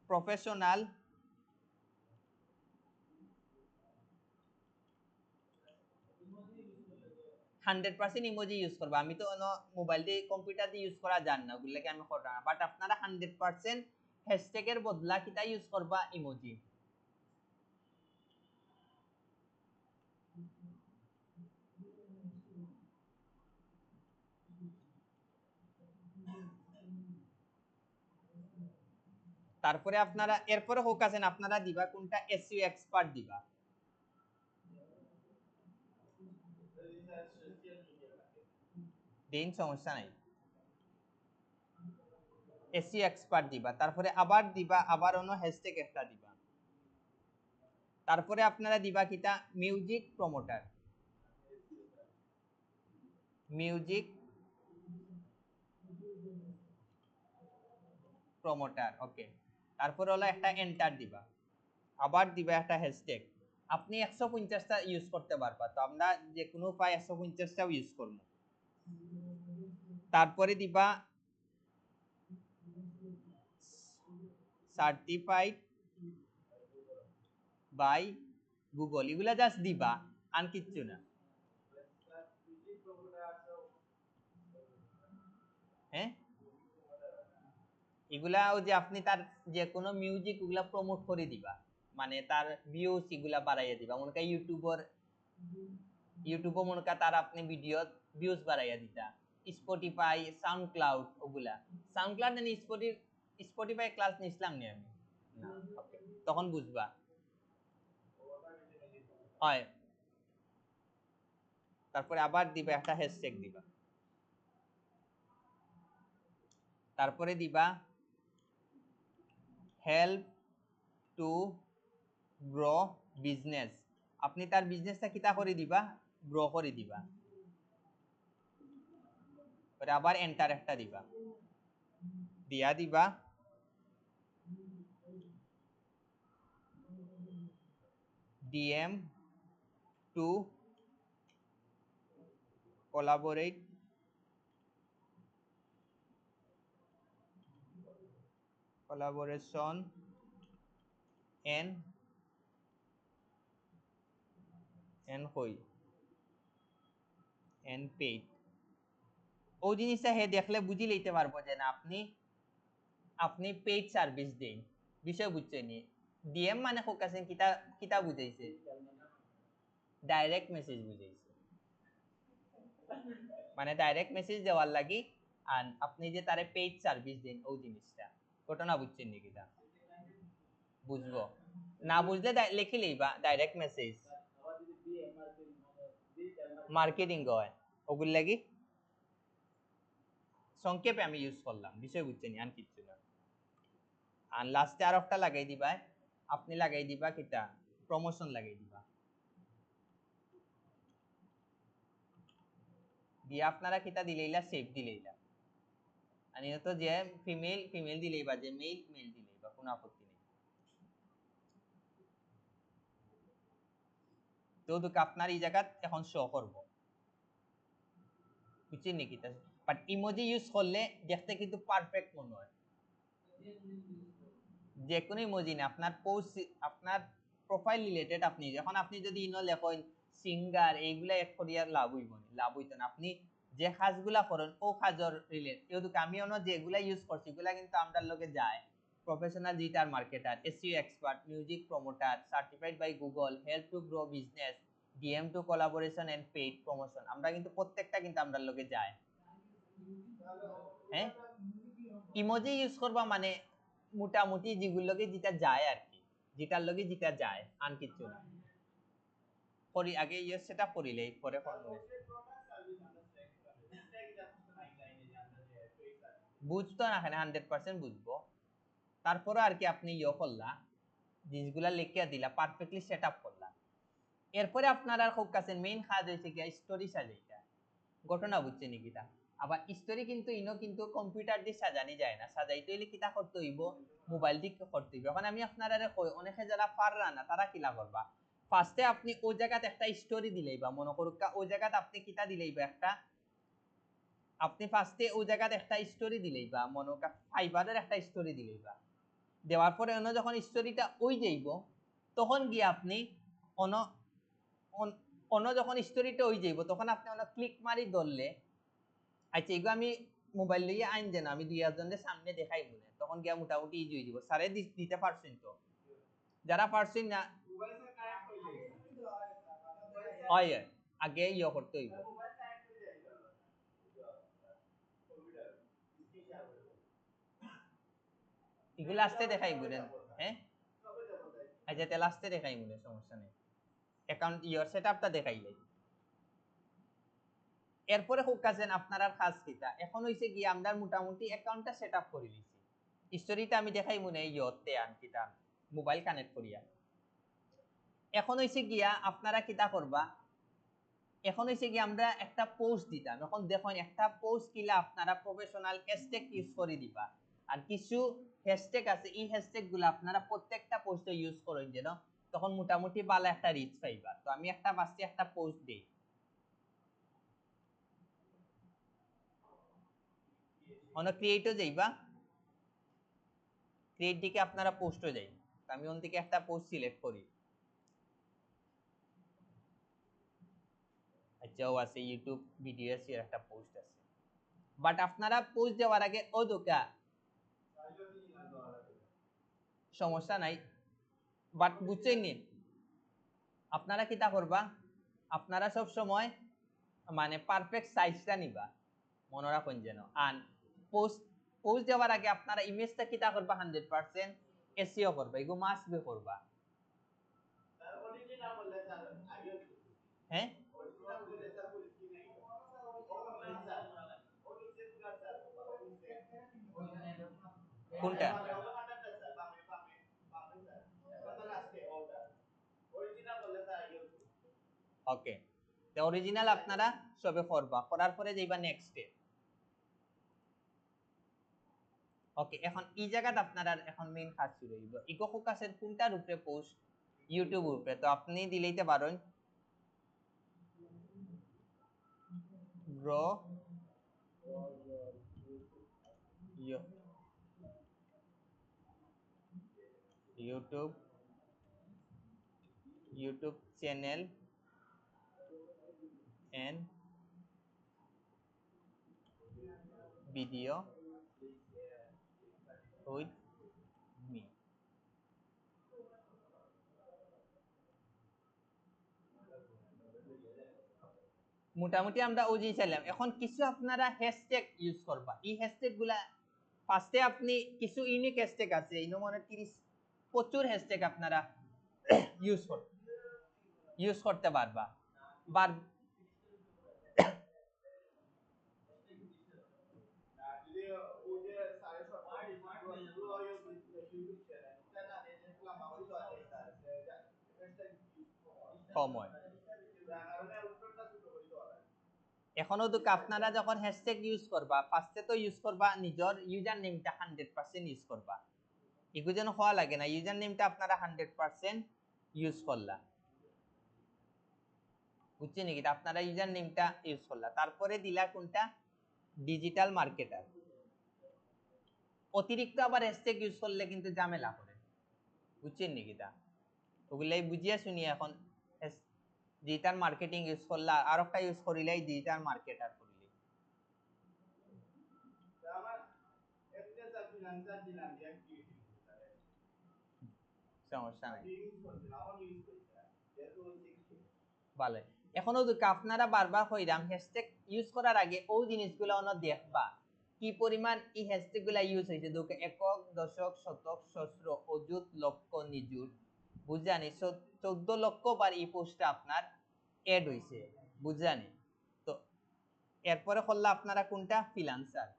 প্রফেশনাল 100% ইমোজি ইউজ করবা আমি তো মোবাইল দিয়ে কম্পিউটার দিয়ে ইউজ করা জান না ওগুলোকে আমি করব না বাট আপনারা 100% হ্যাশট্যাগের বদলা কিটা ইউজ করবা ইমোজি তারপরে আপনারা এরপরে হোক আছেন আপনারা দিবা কোনটা এসইও এক্সপার্ট দিবা দেন সমস্যা নাই এসইও এক্সপার্ট দিবা তারপরে আবার দিবা আবার অন্য হ্যাশট্যাগ একটা দিবা তারপরে আপনারা দিবা কিতা মিউজিক প্রমোটার, মিউজিক প্রমোটার। ওকে, তারপর হলো একটা এন্টার দিবা, আবার দিবা একটা হ্যাশট্যাগ। আপনি 150টা ইউজ করতে পারবা, তো আমরা যে কোনো উপায় 150টাও ইউজ করব। তারপরে দিবা সার্টিফাইড বাই গুগল, এগুলা জাস্ট দিবা, আর কিচ্ছু না। হ্যাঁ, এগুলা ওই যে আপনি তার যে কোনো মিউজিক ওগুলা প্রমোট করে দিবা, মানে তার ভিউজ এগুলা বাড়াইয়া দিবা। মনে করেন ইউটিউবও মনে করেন তার আপনি ভিডিও ভিউজ বাড়াইয়া দিতা, স্পটিফাই, সাউন্ড ক্লাউড, ওগুলা সাউন্ড ক্লাউড নেই, স্পটিফাই ক্লাস নিছিলাম নি আমি না, তখন বুঝবা। হয়, তারপরে আবার দিবা একটা হ্যাশট্যাগ দিবা, তারপরে দিবা হেল্প টু গ্রো বিজনেস। আপনি তার বিজনেসটা কিতা করে দিবা, গ্রো করে দিবা। পরে আবার এন্টার একটা দিবা, দিয়া দিবা DM to collaborate collaboration and হই and paid। ও জিনিসটা হে দেখলে বুঝি লইতে পারবো যে না আপনি পেইড সার্ভিস দেন, বিষয় বুঝছেন নি। DM মানে ফোকাসিং কিতা কিতা বুঝাইছে, ডাইরেক্ট মেসেজ বুঝাইছে, মানে ডাইরেক্ট মেসেজ দেওয়ার লাগি। আর আপনি যে তারে পেইড সার্ভিস দেন ও জিনিসটা, ঘটনা বুঝছেন নি কিতা, বুঝবো না বুঝলে লিখে লইবা ডাইরেক্ট মেসেজ মার্কেটিং হয়, ওগুলো লাগি সংক্ষেপে আমি ইউজ করলাম, বিষয় বুঝছেন আর কিচ্ছু না। আর লাস্টে আর একটা লাগাই দিবা, আপনি লাগাই দিবা কিতা প্রমোশন লাগাই দিবা, দিয়ে আপনারা কিতা দিলেইলা সেভ দিলেইলা। আর নিহত যে ফিমেল ফিমেল দিলেই বা যে মেল মেল দিলেই বা কোনো আপত্তি নেই। তো আপনার এই জায়গা এখন শো করব, বুঝছেন নাকি? বাট ইমোজি ইউজ করলে দেখতে কিন্তু পারফেক্ট মনে হয়। যে কোনো ইমোজি না, আপনার পোস্ট আপনার প্রোফাইল রিলেটেড, আপনি যখন আপনি যদি ইনো লেখেন সিঙ্গার এইগুলা এড করিয়া লাভ হইব না, লাভ হইতো না। আপনি যে কাজগুলা করেন ও কাজের রিলেট, যেহেতু আমি অন্য যেগুলা ইউজ করছি এগুলা কিন্তু আমরার লগে যায়। Professional digital marketer, SEO expert, music promoter, certified by Google, help to grow business, DM to collaboration and paid promotion, আমরা কিন্তু প্রত্যেকটা কিন্তু আমরার লগে যায়। হ্যাঁ, ইমোজি ইউজ করবা মানে মোটামুটি যেগুলোকে যেটা যায় আর কি, যেটার লগে যেটা যায়, আর কিছু না। করি আগে ইয়ে সেটআপ করিলেই পরে বুঝতো না, এখানে 100% বুঝবো। তারপরে আর কি আপনি ইয়ে করলা, জিনিসগুলা লিখিয়া দিলা, পারফেক্টলি সেটআপ করলা। এরপরে আপনার আর খুব কাছে মেইন কাজ হয়েছে কি স্টোরি সাজাইটা, ঘটনা বুঝছে নাকি তা। আবার স্টোরি কিন্তু ইনো কিন্তু কম্পিউটার দিয়ে সাজানি যায় না, সাজাইতে হইলে কিতা করতে হইব, মোবাইল দিয়ে করতে হইব। এখন আমি আপনারা কই অনেকে যারা পাররা না তারা কিলা করবা, ফার্স্টে আপনি ওই জায়গাতে একটা স্টোরি দিলেই বা মনে করুক ওই জায়গাতে আপনি কিতা দিলেই বা একটা, আপনি ফার্স্টে ওই জায়গাতে একটা স্টোরি দিলেই বা মনে কর ফাইবারের একটা স্টোরি দিলেই বা, দেওয়ার পরে অন্য যখন স্টোরিটা ওই যাইব তখন গিয়ে আপনি অন্য অন্য যখন স্টোরিটা ওই যাইব তখন আপনি অন্য ক্লিক মারি ধরলে, আচ্ছা এগুলো আমি মোবাইল লইয়া আইন যেন আমি 2 জনের সামনে দেখাই মনে, তখন গিয়া মোটামুটি ইজি হয়ে যাব। সারে দিতে পারছেন তো, যারা পারছেন না হয় আগে ইয়ে করতে হইব, এগুলো আসতে দেখাই বলেন। হ্যাঁ, আচ্ছা তাহলে আসতে দেখাই মনে, সমস্যা নেই। অ্যাকাউন্ট ইয়োর সেটআপটা দেখাইলে এরপরে খুব কাছেন আপনার আর কাজ কিটা এখন হইছে কি আমরা মোটামুটি অ্যাকাউন্টটা সেটআপ করে লিছি, স্টোরিটা আমি দেখাই মনে ইয়তে আন কিটা মোবাইল কানেক্ট করিয়া। এখন হইছে গিয়া আপনারা কিতা করবা, এখন হইছে গিয়া আমরা একটা পোস্ট দিতাম, এখন দেখুন একটা পোস্ট কিলা আপনারা প্রফেশনাল হ্যাশট্যাগ ইউজ করে দিবা, আর কিছু হ্যাশট্যাগ আছে এই হ্যাশট্যাগ গুলো আপনারা প্রত্যেকটা পোস্টে ইউজ করেন যেন, তখন মোটামুটি ভালো একটা রিচ পাইবা। তো আমি একটা বাসটি একটা পোস্ট দেই, অন্য ক্রিয়েটও যাইবা, ক্রিয়েট দিকে আপনারা পোস্টও যাই, তো আমি ওন থেকে একটা পোস্ট সিলেক্ট করি, আচ্ছা ও আছে ইউটিউব ভিডিও আছে একটা পোস্ট আছে, বাট আপনারা পোস্ট দেওয়ার আগে ও দোকা সমস্যা নাই, বাট বুঝছেন নি আপনারা কিতা করবা, আপনারা সব সময় মানে পারফেক্ট সাইজটা নিবা, মনে রাখুন যেন। আর পোস্ট পোস্ট দেওয়ার আগে আপনারা ইমেজটা কিতা করবা 100% এসইও করবা, এগো মাস্ট বি করবা। হ্যাঁ কোনটা ওকে, তো অরিজিনাল আপনারা সবে করবা, করার পরে যাইবা নেক্সটে। ওকে, এখন এই জায়গাটা আপনারা এখন মেইন কাজ শুরু হইব, ইকো ফোকাসের কোনটার উপরে পোস্ট, ইউটিউব উপরে, তো আপনি দিলেইতে পারেন grow YouTube YouTube channel and video with me. মোটামুটি আমরা ওই চাইলাম, এখন কিছু আপনারা হ্যাশট্যাগ ইউজ করবা, এই হ্যাশট্যাগ গুলা ফার্স্টে আপনি কিছু ইউনিক হ্যাশট্যাগ আছে ইনো মানে 30 প্রচুর হ্যাশট্যাগ আপনারা ইউজ করতে পারবা, বার সময় এখনো তো আপনারা যখন হ্যাশট্যাগ ইউজ করবা ফার্স্টে তো ইউজ করবা নিজের ইউজার নেমটা 100% ইউজ করবা, এগুলো যেন হওয়া লাগে না, ইউজার নেমটা আপনারা 100% ইউজ করলা, বুঝছেন নাকি, আপনারা ইউজার নেমটা ইউজ করলা, তারপরে দিলা কোনটা ডিজিটাল মার্কেটার। অতিরিক্ত আবার হ্যাশট্যাগ ইউজ করলে কিন্তু ঝামেলা করে, বুঝছেন নাকি, তা ওগুলাই বুঝিয়া শুনি এখন ডিজিটাল মার্কেটিং ইউজ করলা, আর একটা ইউজ করিলাই ডিজিটাল মার্কেটার করলি সমস্যা নাই, ভালো। এখনো যদি আপনারা বারবার কইরাম হ্যাশট্যাগ ইউজ করার আগে ও জিনিসগুলো অন্য দেখবা কি পরিমাণ এই হ্যাশট্যাগ গুলা ইউজ হয়েছে, দেখো একক দশক শতক সহস্র অযুত লক্ষ নিযুত, বুঝানি 14 লক্ষ বার এই পোস্টটা আপনার এড হইছে, বুঝানি। তো এরপরে করলা আপনারা কোনটা ফ্রিল্যান্সার,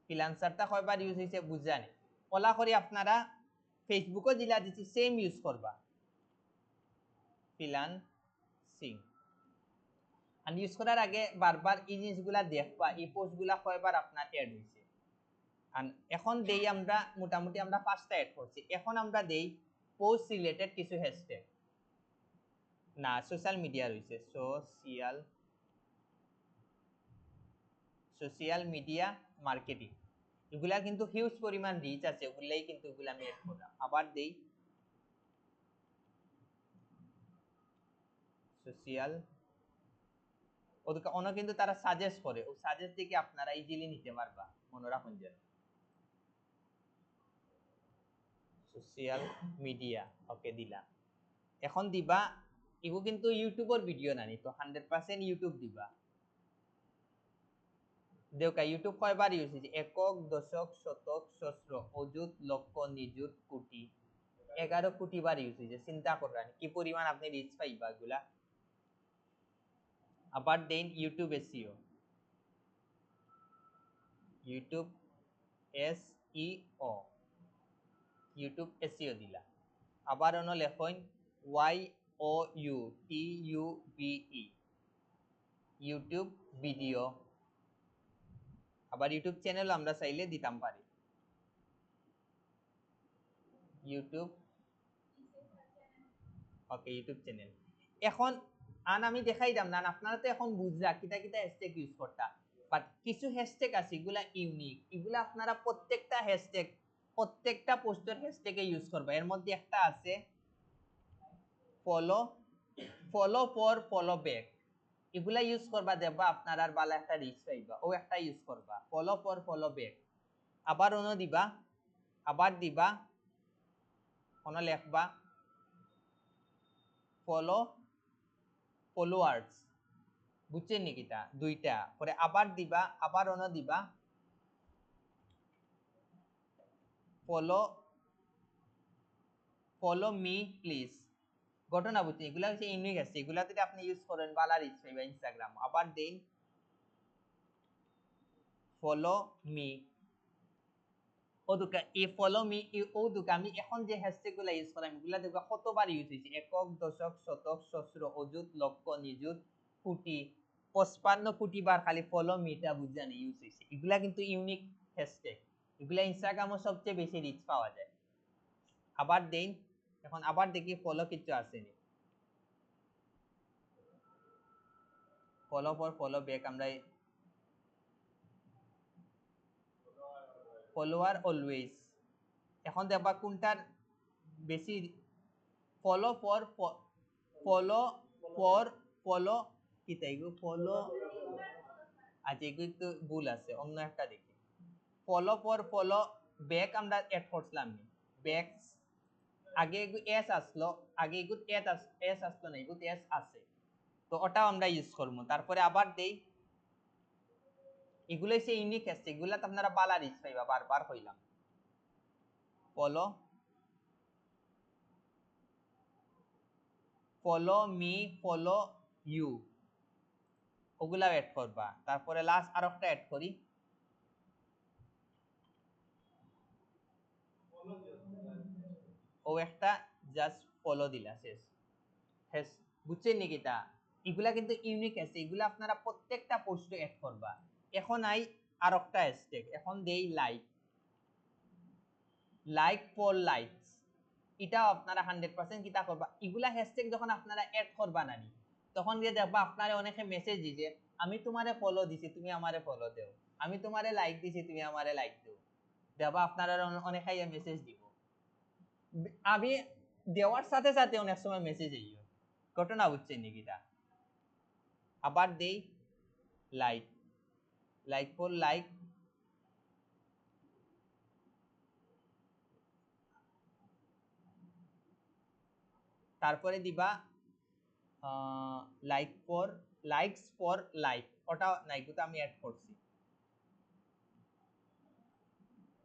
ফ্রিল্যান্সারটা কয়বার ইউজ হয়েছে বুঝানি, ওলা করে আপনারা ফেসবুকও জিলা দিচ্ছি সেম ইউজ করবা ফ্রিল্যান্সিং, আর ইউজ করার আগে বারবার এই জিনিসগুলা দেখবা এই পোস্টগুলা কয়বার আপনার অ্যাড হয়েছে। আর এখন দেই আমরা মোটামুটি আমরা 5টা অ্যাড করছি, এখন আমরা দেই পোস্ট রিলেটেড কিছু হ্যাশট্যাগ, না সোশ্যাল মিডিয়া রয়েছে, সোশ্যাল মিডিয়া মার্কেটিং, এগুলা কিন্তু হিউজ পরিমাণ রিচ আছে, ওগুলাই কিন্তু এগুলা আমি অ্যাড করলাম, আবার দেই সোশ্যাল, ওদেরকে অন্য কিন্তু তারা সাজেস্ট করে, ও সাজেস্ট থেকে আপনারা ইজিলি নিতে পারবা, মনে রাখুন যেন সোশ্যাল মিডিয়া, ওকে দিলা। এখন দিবা এগো কিন্তু ইউটিউবের ভিডিও নানি, তো 100% ইউটিউব দিবা, দেউকা ইউটিউব কয়বার ইউজ হয়েছে, একক দশক শতক সহস্র অযুত লক্ষ নিযুত কোটি, 11 কোটি বার ইউজ হয়েছে, চিন্তা করেন কি পরিমাণ আপনি রিচ পাইবা এগুলা। আবার দেন YouTube SEO, YouTube SEO YouTube SEO দিলা আবার অন্য লেখইন YOUTUBE ইউটিউব ভিডিও আবার ইউটিউব চ্যানেল আমরা চাইলে দিতাম পারি ইউটিউব ওকে ইউটিউব চ্যানেল এখন আমি দেখাই দাম না আপনারা তো এখন বুঝলা কিটা কিটা হ্যাশট্যাগ ইউজ করতা বাট কিছু হ্যাশট্যাগ আছে এগুলা ইউনিক এগুলা আপনারা প্রত্যেকটা হ্যাশট্যাগ প্রত্যেকটা পোস্টের হ্যাশট্যাগে ইউজ করবা এর মধ্যে একটা আছে ফলো ফলো ব্যাক এগুলা ইউজ করবা দেখবা আপনার আর ভালো একটা রিচ পাইবা ও একটা ইউজ করবা ফলো ব্যাক আবার অন্য দিবা আবার দিবা অন্য লেখবা ফলোয়ার্স বুঝছেন নাকি তা দুইটা পরে আবার দিবা আবার অন্য দিবা ফলো মি প্লিজ ঘটনা বুঝছেন এগুলা হচ্ছে ইউনিক আছে এগুলা যদি আপনি ইউজ করেন ভালো রিচ পাইবা ইনস্টাগ্রাম আবার দেন ফলো মি ও দুকা এই ফলো মি ও দুকা আমি এখন যে হ্যাশট্যাগ গুলা ইউজ করাম এগুলা দেখবা কতবার ইউজ হইছে একক দশক শতক সহস্র অযুত লক্ষ নিযুত কোটি 55 কোটি বার খালি ফলো মিটা বুঝানি ইউজ হইছে এগুলা কিন্তু ইউনিক হ্যাশট্যাগ এগুলা ইনস্টাগ্রামে সবচেয়ে বেশি রিচ পাওয়া যায় আবার দেন এখন আবার দেখি ফলো কিছু আসেনি ফলো ব্যাক আমরা ফলোয়ার অলওয়েজ এখন দেখবা কোনটার বেশি ফলো কি তাই গো ফলো আচ্ছা এগুলো তো ভুল আছে অন্য একটা দেখি ফলো ব্যাক আমরা অ্যাড করছিলাম ব্যাক আগে এগু এস আসলো আগে এগু এস আসলো না এগু এস আছে তো ওটাও আমরা ইউজ করবো তারপরে আবার দেই এগুলো হচ্ছে ইউনিক আছে এগুলা তো আপনারা বালা রিচ পাইবা বারবার কইলাম ফলো মি ফলো ইউ ওগুলা অ্যাড করবা তারপরে লাস্ট আর একটা অ্যাড করি ও একটা জাস্ট ফলো দিলা শেষ শেষ বুঝছেন নাকি তা এগুলা কিন্তু ইউনিক আছে এগুলা আপনারা প্রত্যেকটা পোস্টে অ্যাড করবা এখন আই আর একটা হ্যাশট্যাগ এখন দেই লাইক ফর লাইকস এটাও আপনারা 100% কিতা করবা এগুলা হ্যাশট্যাগ যখন আপনারা অ্যাড করবা নানি তখন গিয়ে দেখবা আপনারা অনেকে মেসেজ দিছে আমি তোমারে ফলো দিছি তুমি আমারে ফলো দেও আমি তোমারে লাইক দিছি তুমি আমারে লাইক দেও দেখবা আপনারা অনেকে মেসেজ দিব আমি দেওয়ার সাথে সাথে অনেক সময় মেসেজ আইও ঘটনা বুঝছেন নাকি তা আবার দেই লাইক ফর লাইক তারপরে দিবা লাইকস ফর লাইক ওটা নাইকুতে আমি অ্যাড করছি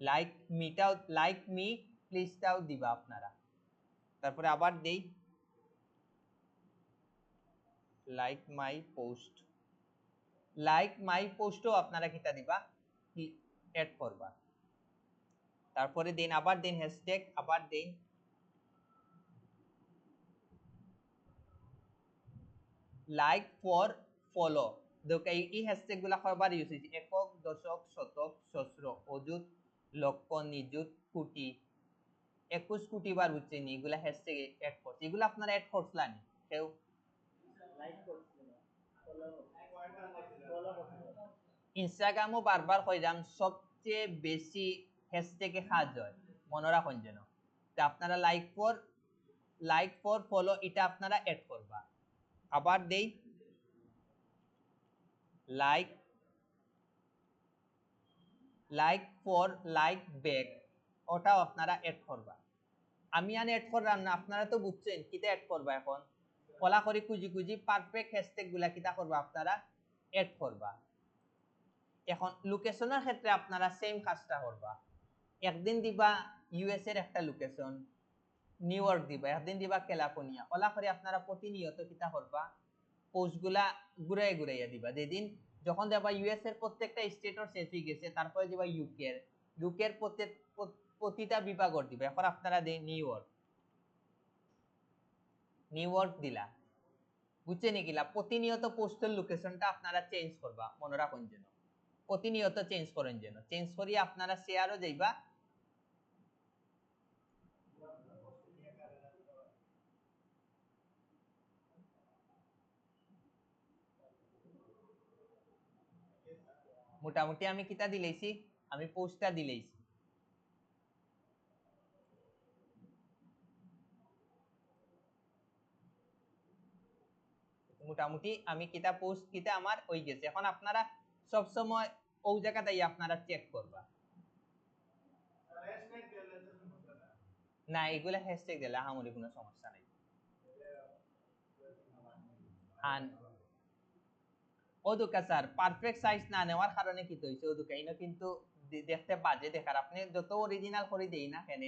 লাইক মি প্লিজটাও দিবা আপনারা তারপরে আবার দেই লাইক মাই পোস্টও আপনারা কিটা দিবা অ্যাড করবা তারপরে দেন আবার দেন হ্যাশট্যাগ আবার দেন লাইক ফর ফলো দেখো এই হ্যাশট্যাগ গুলা কয়বার ইউজ হয়েছে একক দশক শতক সহস্র অযুত লক্ষ নিযুত কোটি 21 কোটি বার হচ্ছে নি এগুলা হ্যাশট্যাগ অ্যাড করছে এগুলা আপনারা অ্যাড করছলা নি কেউ ইনস্টাগ্রামও বারবার কইরাম সবচেয়ে বেশি হ্যাশট্যাগে কাজ হয় মনে রাখুন যেন তা আপনারা লাইক ফর ফলো এটা আপনারা অ্যাড করবা আবার দেই লাইক ফর লাইক ব্যাক ওটাও আপনারা অ্যাড করবা আমি আর অ্যাড করলাম না আপনারা তো বুঝছেন কিটা অ্যাড করবা এখন কলা করে খুঁজি পারফেক্ট হ্যাশট্যাগ গুলা কিটা করবা আপনারা অ্যাড করবা এখন লোকেশনের ক্ষেত্রে আপনারা সেম কাজটা করবা একদিন দিবা ইউএস এর একটা লোকেশন নিউ ইয়র্ক দিবা একদিন দিবা ক্যালিফোর্নিয়া কলা করে আপনারা প্রতিনিয়ত কিটা করবা পোস্টগুলা ঘুরাইয়া দিবা যেদিন যখন দেখবা ইউএস এর প্রত্যেকটা স্টেটর শেষ হয়ে গেছে তারপরে দিবা ইউকে এর প্রতিটা বিভাগর দিবা। এখন আপনারা দেন নিউ ইয়র্ক দিলা, বুঝছেন কিলা? প্রতিনিয়ত পোস্টের লোকেশনটা আপনারা চেঞ্জ করবা, মনে রাখুন যেন প্রতিনিয়ত চেঞ্জ করেন, যেন চেঞ্জ করিয়ে আপনারা শেয়ারও যাইবা। মোটামুটি আমি কিতা দিলেছি, আমি পোস্টটা দিলেছি। মোটামুটি আমি কিতা পোস্ট কিতা আমার হয়ে গেছে। এখন আপনারা সব সময় ওই জায়গাটাই আপনারা চেক করবা। না, এগুলা হ্যাশট্যাগ দিলে আমারই কোনো সমস্যা নাই। আর ওদুকা স্যার পারফেক্ট সাইজ না নেওয়ার কারণে কি হইছে, ওদুকা ইনো কিন্তু দেখতে বাজে দেখার। আপনি যত অরিজিনাল করে দেই না কেন,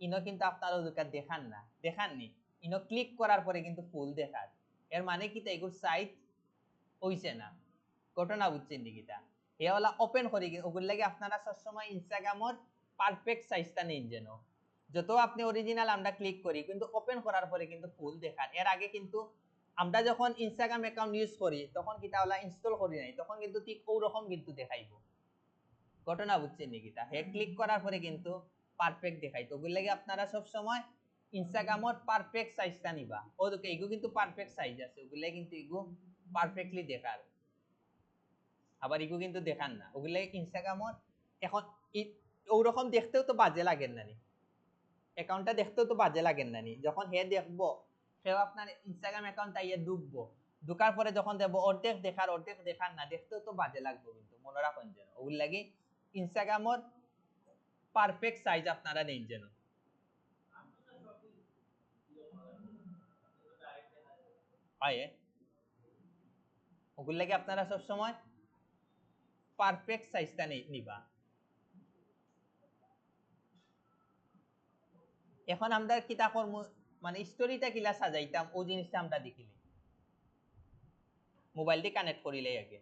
ইনো কিন্তু আপনার ওদুকা দেখান না, দেখাননি। ইনো ক্লিক করার পরে কিন্তু ফুল দেখার। এর মানে কি তাই এগুলো সাইজ হইছে না, ঘটনা বুঝছেন নাকি? তা এওয়ালা ওপেন করি ওগুলো লাগে আপনারা সবসময় ইনস্টাগ্রামের পারফেক্ট সাইজটা নেন যেন। যত আপনি অরিজিনাল আমরা ক্লিক করি কিন্তু ওপেন করার পরে কিন্তু ফুল দেখান। এর আগে কিন্তু আমরা যখন ইনস্টাগ্রাম অ্যাকাউন্ট ইউজ করি তখন কি তাহলে ইনস্টল করি নাই, তখন কিন্তু ঠিক ওরকম কিন্তু দেখাইবো। ঘটনা বুঝছেন নাকি? তা হে ক্লিক করার পরে কিন্তু পারফেক্ট দেখাইতো। ওগুলো লাগে আপনারা সব সময় ইনস্টাগ্রামের পারফেক্ট সাইজটা নিবা। ওদিকে এগো কিন্তু পারফেক্ট সাইজ আছে, ওগুলো কিন্তু এগো পারফেক্টলি দেখার। আবার এগো কিন্তু দেখান না, ওগুলো ইনস্টাগ্রামের এখন ওরকম দেখতেও তো বাজে লাগেন না, অ্যাকাউন্টটা দেখতেও তো বাজে লাগেন না। যখন হে দেখবো, সেও আপনার ইনস্টাগ্রাম অ্যাকাউন্ট আইয়া ঢুকবো, ঢুকার পরে যখন দেখবো অর্ধেক দেখার অর্ধেক দেখার না, দেখতেও তো বাজে লাগবে। কিন্তু মনে রাখুন যেন ওগুলো লাগে ইনস্টাগ্রামের পারফেক্ট সাইজ আপনারা নেন যেন। হয় ওগুলো লাগে আপনারা সব সময় পারফেক্ট সাইজটা নিবা। এখন আমরা কিতা করব, মানে স্টোরিটা কিলা সাজাইতাম ওই জিনিসটা আমরা দেখিলি, মোবাইলটি কানেক্ট করিলে আগে।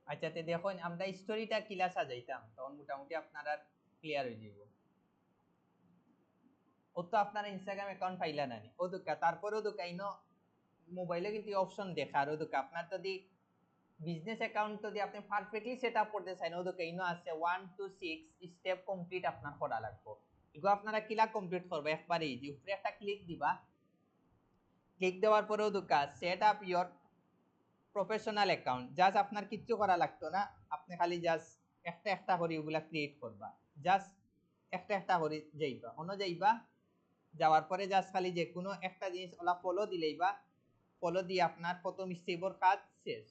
আচ্ছা তে দেখুন আমরা স্টোরিটা কিলা সাজাইতাম, তখন মোটামুটি আপনারা ক্লিয়ার হয়ে যাব। ও তো আপনার ইনস্টাগ্রাম অ্যাকাউন্ট পাইলা না ও দুকা, তারপরেও দুকা ইনো মোবাইলে কিন্তু অপশন দেখার। ও দুকা আপনার যদি বিজনেস অ্যাকাউন্ট যদি আপনি পারফেক্টলি সেটআপ করতে চান, ও দুকা ইনো আছে 1 to 6 স্টেপ কমপ্লিট আপনার করা লাগবে। এগুলো আপনারা কিলা কমপ্লিট করবে, একবারে ইজি। উপরে একটা ক্লিক দিবা, ক্লিক দেওয়ার পরেও দুকা set up your professional account. Just আপনার কিচ্ছু করা লাগতো না, আপনি খালি জাস্ট একটা একটা করে ওগুলা ক্রিয়েট করবা। জাস্ট একটা একটা করে যাইবা, অন্য যাইবা, যাওয়ার পরে জাস্ট খালি যে কোনো একটা জিনিস ওলা ফলো দিলেই বা ফলো দিয়ে আপনার প্রথম স্টেপর কাজ শেষ।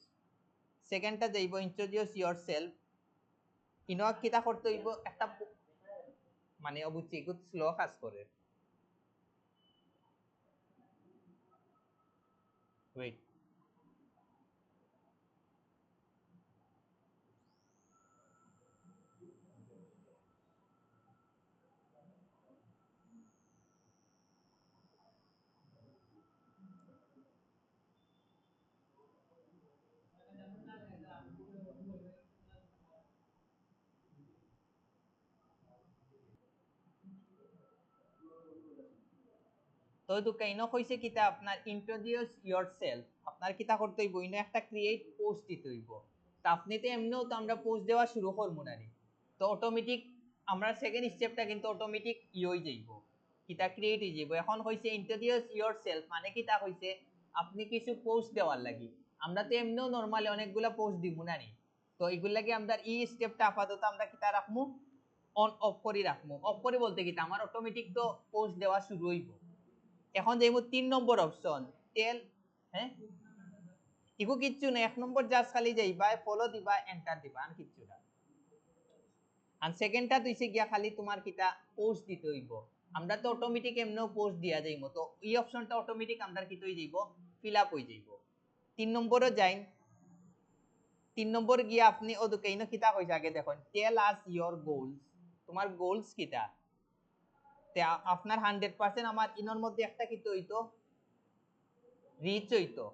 সেকেন্ডটা যাইব ইন্ট্রোডিউস ইয়োর সেলফ। ইনো কিতা করতে হইব, একটা মানে অবুঝছি খুব স্লো কাজ করে। ওয়েট, তো দুকা ইনো কইছে কিতা আপনার ইন্ট্রোডিউস ইয়োর সেলফ। আপনার কিতা করতে হইব, ইনো একটা ক্রিয়েট পোস্ট দিতে হইব। তা আপনি তো এমনিও তো আমরা পোস্ট দেওয়া শুরু করবো না, তো অটোমেটিক আমরা সেকেন্ড স্টেপটা কিন্তু অটোমেটিক হয়ে যাইব, কিতা ক্রিয়েট হয়ে যাইব। এখন কইছে ইন্ট্রোডিউস ইয়োর সেলফ, মানে কিতা কইছে আপনি কিছু পোস্ট দেওয়ার লাগি। আমরা তো এমনিও নরমালি অনেকগুলা পোস্ট দিব না, তো এগুলা লাগি আমরা এই স্টেপটা আপাতত আমরা কিতা রাখমু, অন অফ করে রাখমু। অফ করে বলতে কিতা আমার অটোমেটিক তো পোস্ট দেওয়া শুরু হইব। এখন যাইব 3 নম্বর অপশন, টেল। হ্যাঁ, ইকো কিচ্ছু না, 1 নম্বর জাস্ট খালি যাইবা, ফলো দিবা, এন্টার দিবা, আর কিচ্ছু না। আর সেকেন্ডটা তুইছে গিয়া খালি তোমার কিটা পোস্ট দিতে হইব। আমরা তো অটোমেটিক এমনও পোস্ট দিয়া যাইব, তো এই অপশনটা অটোমেটিক আমরা কি হই যাইব, ফিল আপ হই যাইব। 3 নম্বরও যাইন, 3 নম্বর গিয়া আপনি ও দুকাইনো কিটা কইছে আগে দেখুন, টেল আস ইওর গোলস। তোমার গোলস কিটা, তে আপনার 100% আমার ইনোর মধ্যে একটা কিতে হইতো, রিচ হইতো।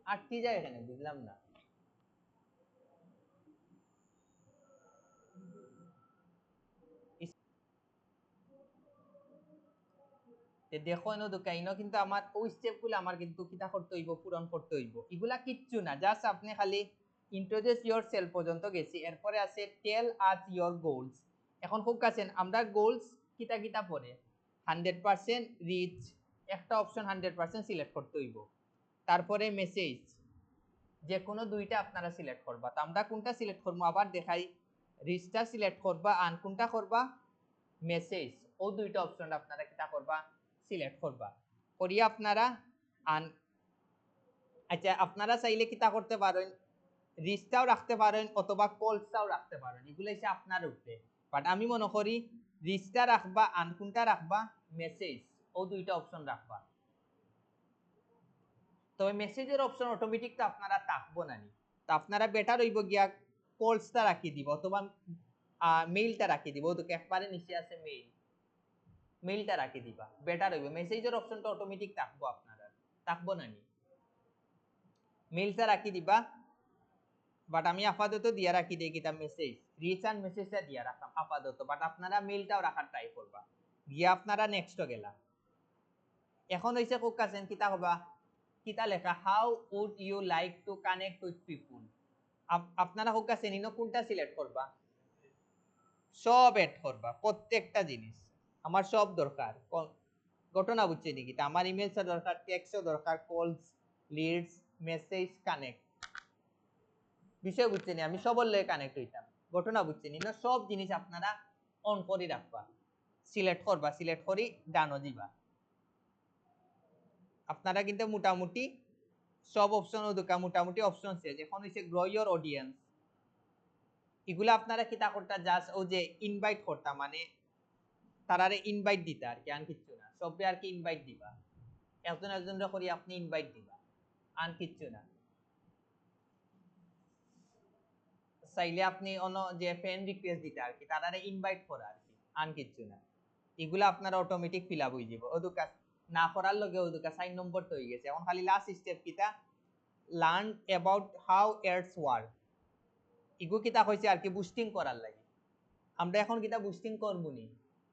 আর কি যায় এখানে বুঝলাম না। তে দেখো এনো দোকাইনো কিন্তু আমার ওই স্টেপগুলো আমার কিন্তু কিতা করতে হইব, পূরণ করতে হইব। এগুলা কিচ্ছু না, জাস্ট আপনি খালি ইন্ট্রোডিউস ইয়োরসেলফ পর্যন্ত গেছি, এরপরে আছে টেল আস ইয়োর গোলস। এখন খুব কাছেন আমরা গোলস কিতা কিতা পড়ে 100% রিচ, একটা অপশন 100% সিলেক্ট করতে হইব। তারপরে মেসেজ, যে কোনো দুইটা আপনারা সিলেক্ট করবা। তো আমরা কোনটা সিলেক্ট করবো আবার দেখাই, রিচটা সিলেক্ট করবা, আন কোনটা করবা, মেসেজ। ও দুইটা অপশন আপনারা কিতা করবা, সিলেক্ট করবা। করিয়া আপনারা আন, আচ্ছা আপনারা চাইলে কিতা করতে পারেন, রিচটাও রাখতে পারেন অথবা কলসটাও রাখতে পারেন, এগুলো হচ্ছে আপনার উপরে। বাট আমি মনে করি রিচটা রাখবা, আন কোনটা রাখবা, মেসেজ, ও দুইটা অপশন রাখবা। তবে মেসেজের অপশন অটোমেটিক তো আপনারা থাকবো না নি, তো আপনারা বেটার হইব গিয়া কলসটা রাখি দিব অথবা মেইলটা রাখি দিব। তো একবারে নিচে আছে মেইল, মেইলটা রাখি দিবা, বেটার হইব। মেসেজের অপশনটা অটোমেটিক থাকবো, আপনারা থাকবো না নি, মেইলটা রাখি দিবা। বাট আমি আপাতত দিয়া রাখি দেই কিতা মেসেজ, রিচ এন্ড মেসেজটা দিয়া রাখাম আপাতত। বাট আপনারা মেইলটাও রাখার ট্রাই করবা। গিয়া আপনারা নেক্সট গেলা। এখন হইছে কোক কাছেন কিতা হবা, কিতা লেখা, how would you like to connect with people. আপনারা কোক কাছেন ইনো কোনটা সিলেক্ট করবা, সব এড করবা, প্রত্যেকটা জিনিস আমার সব দরকার। ঘটনা বুঝছে নাকি, আমার ইমেলসও দরকার, টেক্সটও দরকার, কলস, লিডস, মেসেজ, কানেক্ট, বিষয় বুঝছেনি, আমি সবার লয়ে কানেক্ট হইতাম। ঘটনা বুঝছেনি না, সব জিনিস আপনারা অন করে রাখবা, সিলেক্ট করবা, সিলেক্ট করি ডানো দিবা। আপনারা কিন্তু মোটামুটি সব অপশন ওদুকা মোটামুটি অপশন শেষ। এখন হইছে গ্রো ইওর অডিয়েন্স। এগুলা আপনারা কিতা করতা, জাস্ট ও যে ইনভাইট করতা, মানে তারারে ইনভাইট দিতা আর কি, আন কিচ্ছু না। সবরে আর কি ইনভাইট দিবা, একজন একজনরে করি আপনি ইনভাইট দিবা, আন কিচ্ছু না। চাইলে আপনি অন্য যে ফ্রেন্ড রিকোয়েস্ট দিতে আর কি, তারারে ইনভাইট করা আর কি, আন কিচ্ছু না। এগুলা আপনারা অটোমেটিক ফিল আপ হয়ে যাব। ওদুকা না করার লগে ওদুকা 4 নম্বর তো হয়ে গেছে। এখন খালি লাস্ট স্টেপ কিতা, learn about how ads work. ইগু কিতা কইছে আর কি, বুস্টিং করার লাগে। আমরা এখন কিতা বুস্টিং করবো নি,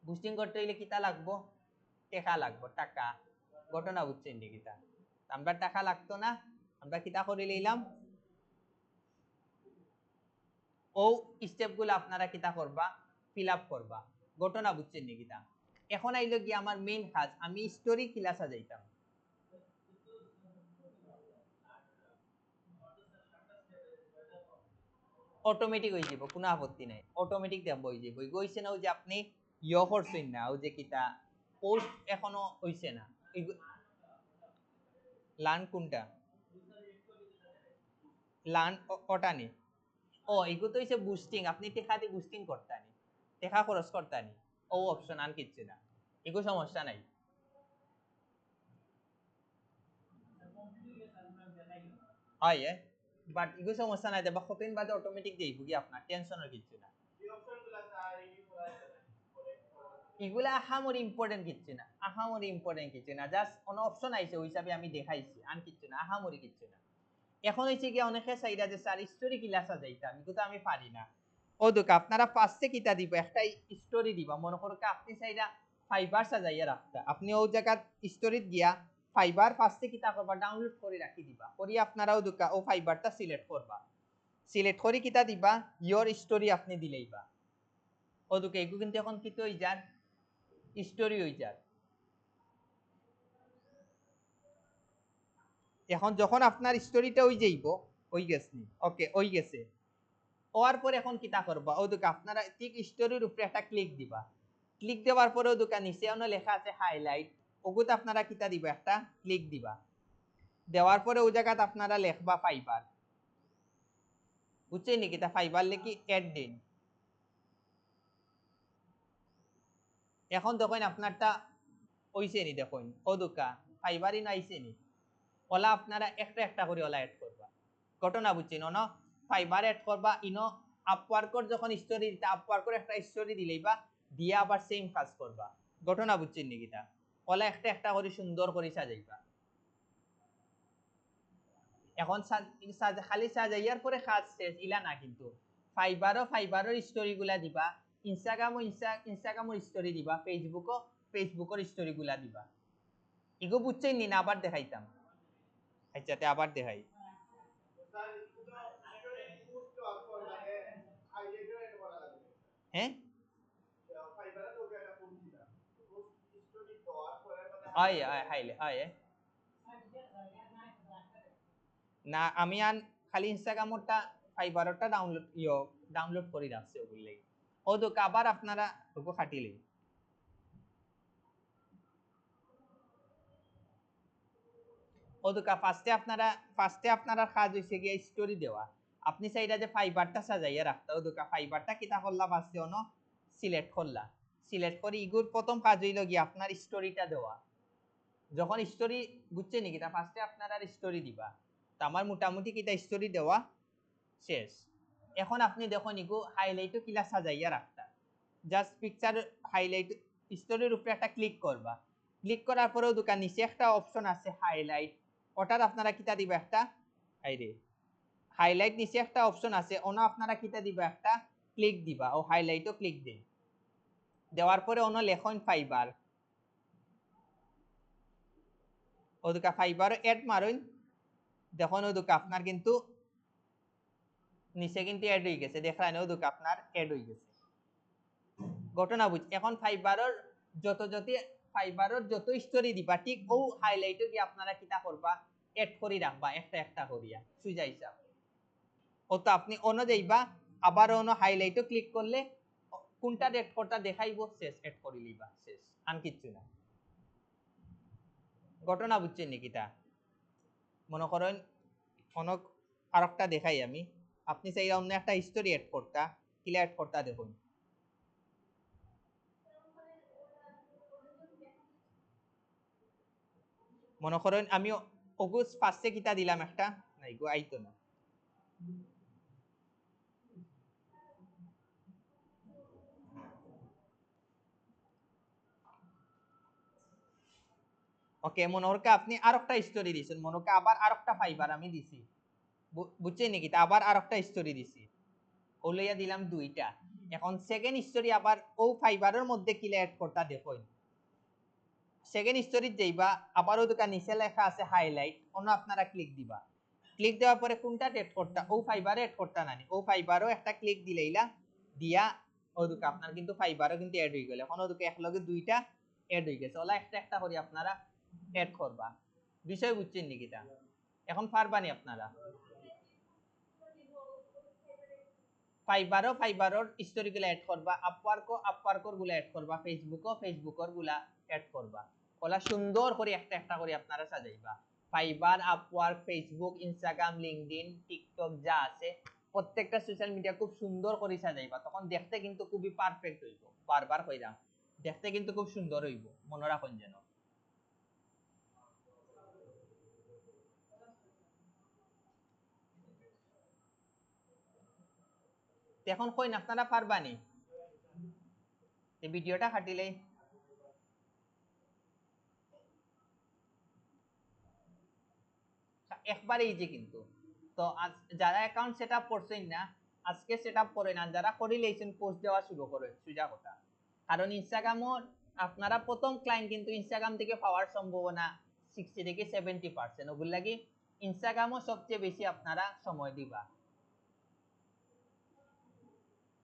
বুস্টিং করতে হইলে কিতা লাগবো, টাকা লাগবো, টাকা। ঘটনা বুঝছেন নি কিতা, আমরা টাকা লাগতো না, আমরা কিতা করে লইলাম, ও স্টেপগুলো আপনারা কিতা করবা, ফিল আপ করবা। ঘটনা বুঝছেন নি কিতা। এখন আইলো কি আমার মেইন কাজ, আমি স্টোরি কিলা সাজাইতাম। অটোমেটিক হয়ে যাব, কোনো আপত্তি নাই, অটোমেটিক দেব হয়ে যাব। গইছে না, ওই যে আপনি ইয় করছেন না, ওই যে কিতা পোস্ট এখনো হইছে না। লার্ন কোনটা, লার্ন ওটা নি, ও এগু তো হইছে বুস্টিং, আপনি টেকা দিয়ে বুস্টিং করতানি, টেকা খরচ করতানি, ও অপশন আর কিচ্ছু না, এগু সমস্যা নাই। হয় বাট এগু সমস্যা নাই, দেবা কতদিন বাদে অটোমেটিক দেই বুঝি, আপনার টেনশনের কিচ্ছু না। এগুলা আহামরি ইম্পর্টেন্ট কিচ্ছু না, আহামরি ইম্পর্টেন্ট কিচ্ছু না, জাস্ট অন অপশন আইছে ওই হিসাবে আমি দেখাইছি, আর কিচ্ছু না, আহামরি কিচ্ছু না। এখন হইছে কি অনেকে চাইরা যে স্যার স্টোরি কিলা সাজাইতাম, কিন্তু আমি পারি না। ও দুকা আপনারা ফার্স্টে কিতা দিব, একটা স্টোরি দিবা। মনে করো আপনি চাইরা ফাইবার সাজাইয়া রাখতা, আপনি ও জায়গা স্টোরিত গিয়া ফাইবার ফার্স্টে কিতা করবা, ডাউনলোড করে রাখি দিবা। করি আপনারাও দুকা ও ফাইবারটা সিলেক্ট করবা, সিলেক্ট করে কিতা দিবা, ইয়োর স্টোরি আপনি দিলেইবা। ও দুকা এগু কিন্তু এখন কিতে হই যার, স্টোরি হই যার। এখন যখন আপনার স্টোরিটা হই যাইব, হই গেছে, ওকে হই গেছে। হওয়ার পরে এখন কিতা করবা, ও দুকা আপনারা ঠিক স্টোরির উপরে একটা ক্লিক দিবা। ক্লিক দেওয়ার পরে ও দুকা নিচে অন্য লেখা আছে হাইলাইট, ওগুতে আপনারা কিতা দিবা, একটা ক্লিক দিবা। দেওয়ার পরে ওই জায়গাতে আপনারা লেখবা ফাইবার, বুঝছেন নাকি, তা ফাইবার লেখি অ্যাড দিন। এখন দেখুন আপনারটা হইছে নি, দেখুন ও দুকা ফাইবারই নাইছে নি। ওলা আপনারা একটা একটা করে ওলা অ্যাড করবা। ঘটনা বুঝছেন, অন ফাইবার অ্যাড করবা, ইনো আপওয়ার্কর যখন স্টোরি দিতে, আপওয়ার্কর একটা স্টোরি দিলেই বা দিয়ে আবার সেম কাজ করবা। ঘটনা বুঝছেন নাকি, তা ওলা একটা একটা করে সুন্দর করে সাজাইবা। এখন খালি সাজাইয়ার পরে কাজ শেষ ইলা না, কিন্তু ফাইবারের স্টোরি গুলা দিবা, ইনস্টাগ্রামের স্টোরি দিবা, ফেসবুকের স্টোরি গুলা দিবা। ইগো বুঝছেন নি না আবার দেখাইতাম? আচ্ছা তে আবার দেখাই। হ্যাঁ আয় আয় হাইলে আয় না আমি আন খালি ইনস্টাগ্রামটা ফাইবারটা ডাউনলোড করে রাখছি ওগুলো লাগি ও তো আবার আপনারা ওগো খাটিলে ও তো ফার্স্টে আপনারা কাজ হইছে গিয়ে স্টোরি দেওয়া আপনি চাইরা যে ফাইবারটা সাজাইয়া রাখতা ও দোকা ফাইবারটা কিতা করলা ফার্স্টে অনো সিলেক্ট করে ইগুর প্রথম কাজ হইল গিয়ে আপনার স্টোরিটা দেওয়া যখন স্টোরি বুঝছে নাকি তা ফার্স্টে আপনারা স্টোরি দিবা তা আমার মোটামুটি কিতা স্টোরি দেওয়া শেষ এখন আপনি দেখুন ইগো হাইলাইটও কিলা সাজাইয়া রাখতা জাস্ট পিকচার হাইলাইট স্টোরির উপরে একটা ক্লিক করবা ক্লিক করার পরেও দোকান নিচে একটা অপশন আছে হাইলাইট ওটার আপনারা কিতা দিবা একটা আইরে হাইলাইট নিচে একটা অপশন আছে ওনা আপনারা কিতা দিবা একটা ক্লিক দিবা ও হাইলাইটও ক্লিক দিন দেওয়ার পরে অন্য লেখন ফাইবার ওদুকা ফাইবার এড মারুন দেখুন ওদুকা আপনার কিন্তু নিচে কিন্তু এড হয়ে গেছে দেখলেন ওদুকা আপনার এড হয়ে গেছে ঘটনা বুঝ এখন ফাইবারর যত স্টোরি দিবা ঠিক ও হাইলাইটও কি আপনারা কিতা করবা এড করি রাখবা একটা একটা করিয়া সুজা হিসাব ও তো আপনি অন্য যাইবা আবার অন্য হাইলাইটও ক্লিক করলে কোনটা এড করতা দেখাইবো শেষ এড করি লিবা শেষ আর কিচ্ছু না ঘটনা বুঝছেন নাকি তা মনে করেন অনেক আরেকটা দেখাই আমি আপনি চাইলে অন্য একটা স্টোরি এড করতা কিলা এড করতা দেখুন মনে করেন আমি অগস্ট ফার্স্টে কিতা দিলাম একটা নাই গো আইতো না ওকে মনোহরকে আপনি আরেকটা স্টোরি দিছেন মনোকে আবার আরেকটা ফাইবার আমি দিছি বুঝছেন নাকি তা আবার আরেকটা স্টোরি দিছি ওলইয়া দিলাম দুইটা এখন সেকেন্ড স্টোরি আবার ও ফাইবারের মধ্যে কিলা অ্যাড করতা দেখুন সেকেন্ড স্টোরি যাইবা আবারও দোকান নিচে লেখা আছে হাইলাইট অন্য আপনারা ক্লিক দিবা ক্লিক দেওয়ার পরে কোনটা এড করতা ও ফাইবারে এড করতা নানি ও ফাইবারও একটা ক্লিক দিলেইলা দিয়া ও দুকা আপনার কিন্তু ফাইবারও কিন্তু এড হয়ে গেল এখন ও দুকা একলগে দুইটা এড হয়ে গেছে ওলা একটা একটা করে আপনারা এড করবা বিষয় বুঝছেন নাকি তা এখন পারবানি আপনারা ফাইবারও স্টোরি গুলা এড করবা আপওয়ার্কর গুলা এড করবা ফেসবুকর গুলা এড করবা ওলা সুন্দর করে একটা একটা করে আপনারা সাজাইবা Fiverr Upwork Facebook Instagram LinkedIn TikTok যা আছে প্রত্যেকটা সোশ্যাল মিডিয়া খুব সুন্দর করে সাজাইবা তখন দেখতে কিন্তু খুবই পারফেক্ট হইব বারবার কইরাম দেখতে কিন্তু খুব সুন্দর হইব মনে রাখুন যেন এখন কইন আপনারা পারবানি এই ভিডিওটা খাটিলে একবারে ইজি কিন্তু তো আজ যারা অ্যাকাউন্ট সেটআপ করছেন না আজকে সেটআপ করে না যারা করে লইছেন পোস্ট দেওয়া শুরু করে সুজা কথা কারণ ইনস্টাগ্রামও আপনারা প্রথম ক্লায়েন্ট কিন্তু ইনস্টাগ্রাম থেকে পাওয়ার সম্ভাবনা 60 থেকে 70% ওগুলো লাগি ইনস্টাগ্রামও সবচেয়ে বেশি আপনারা সময় দিবা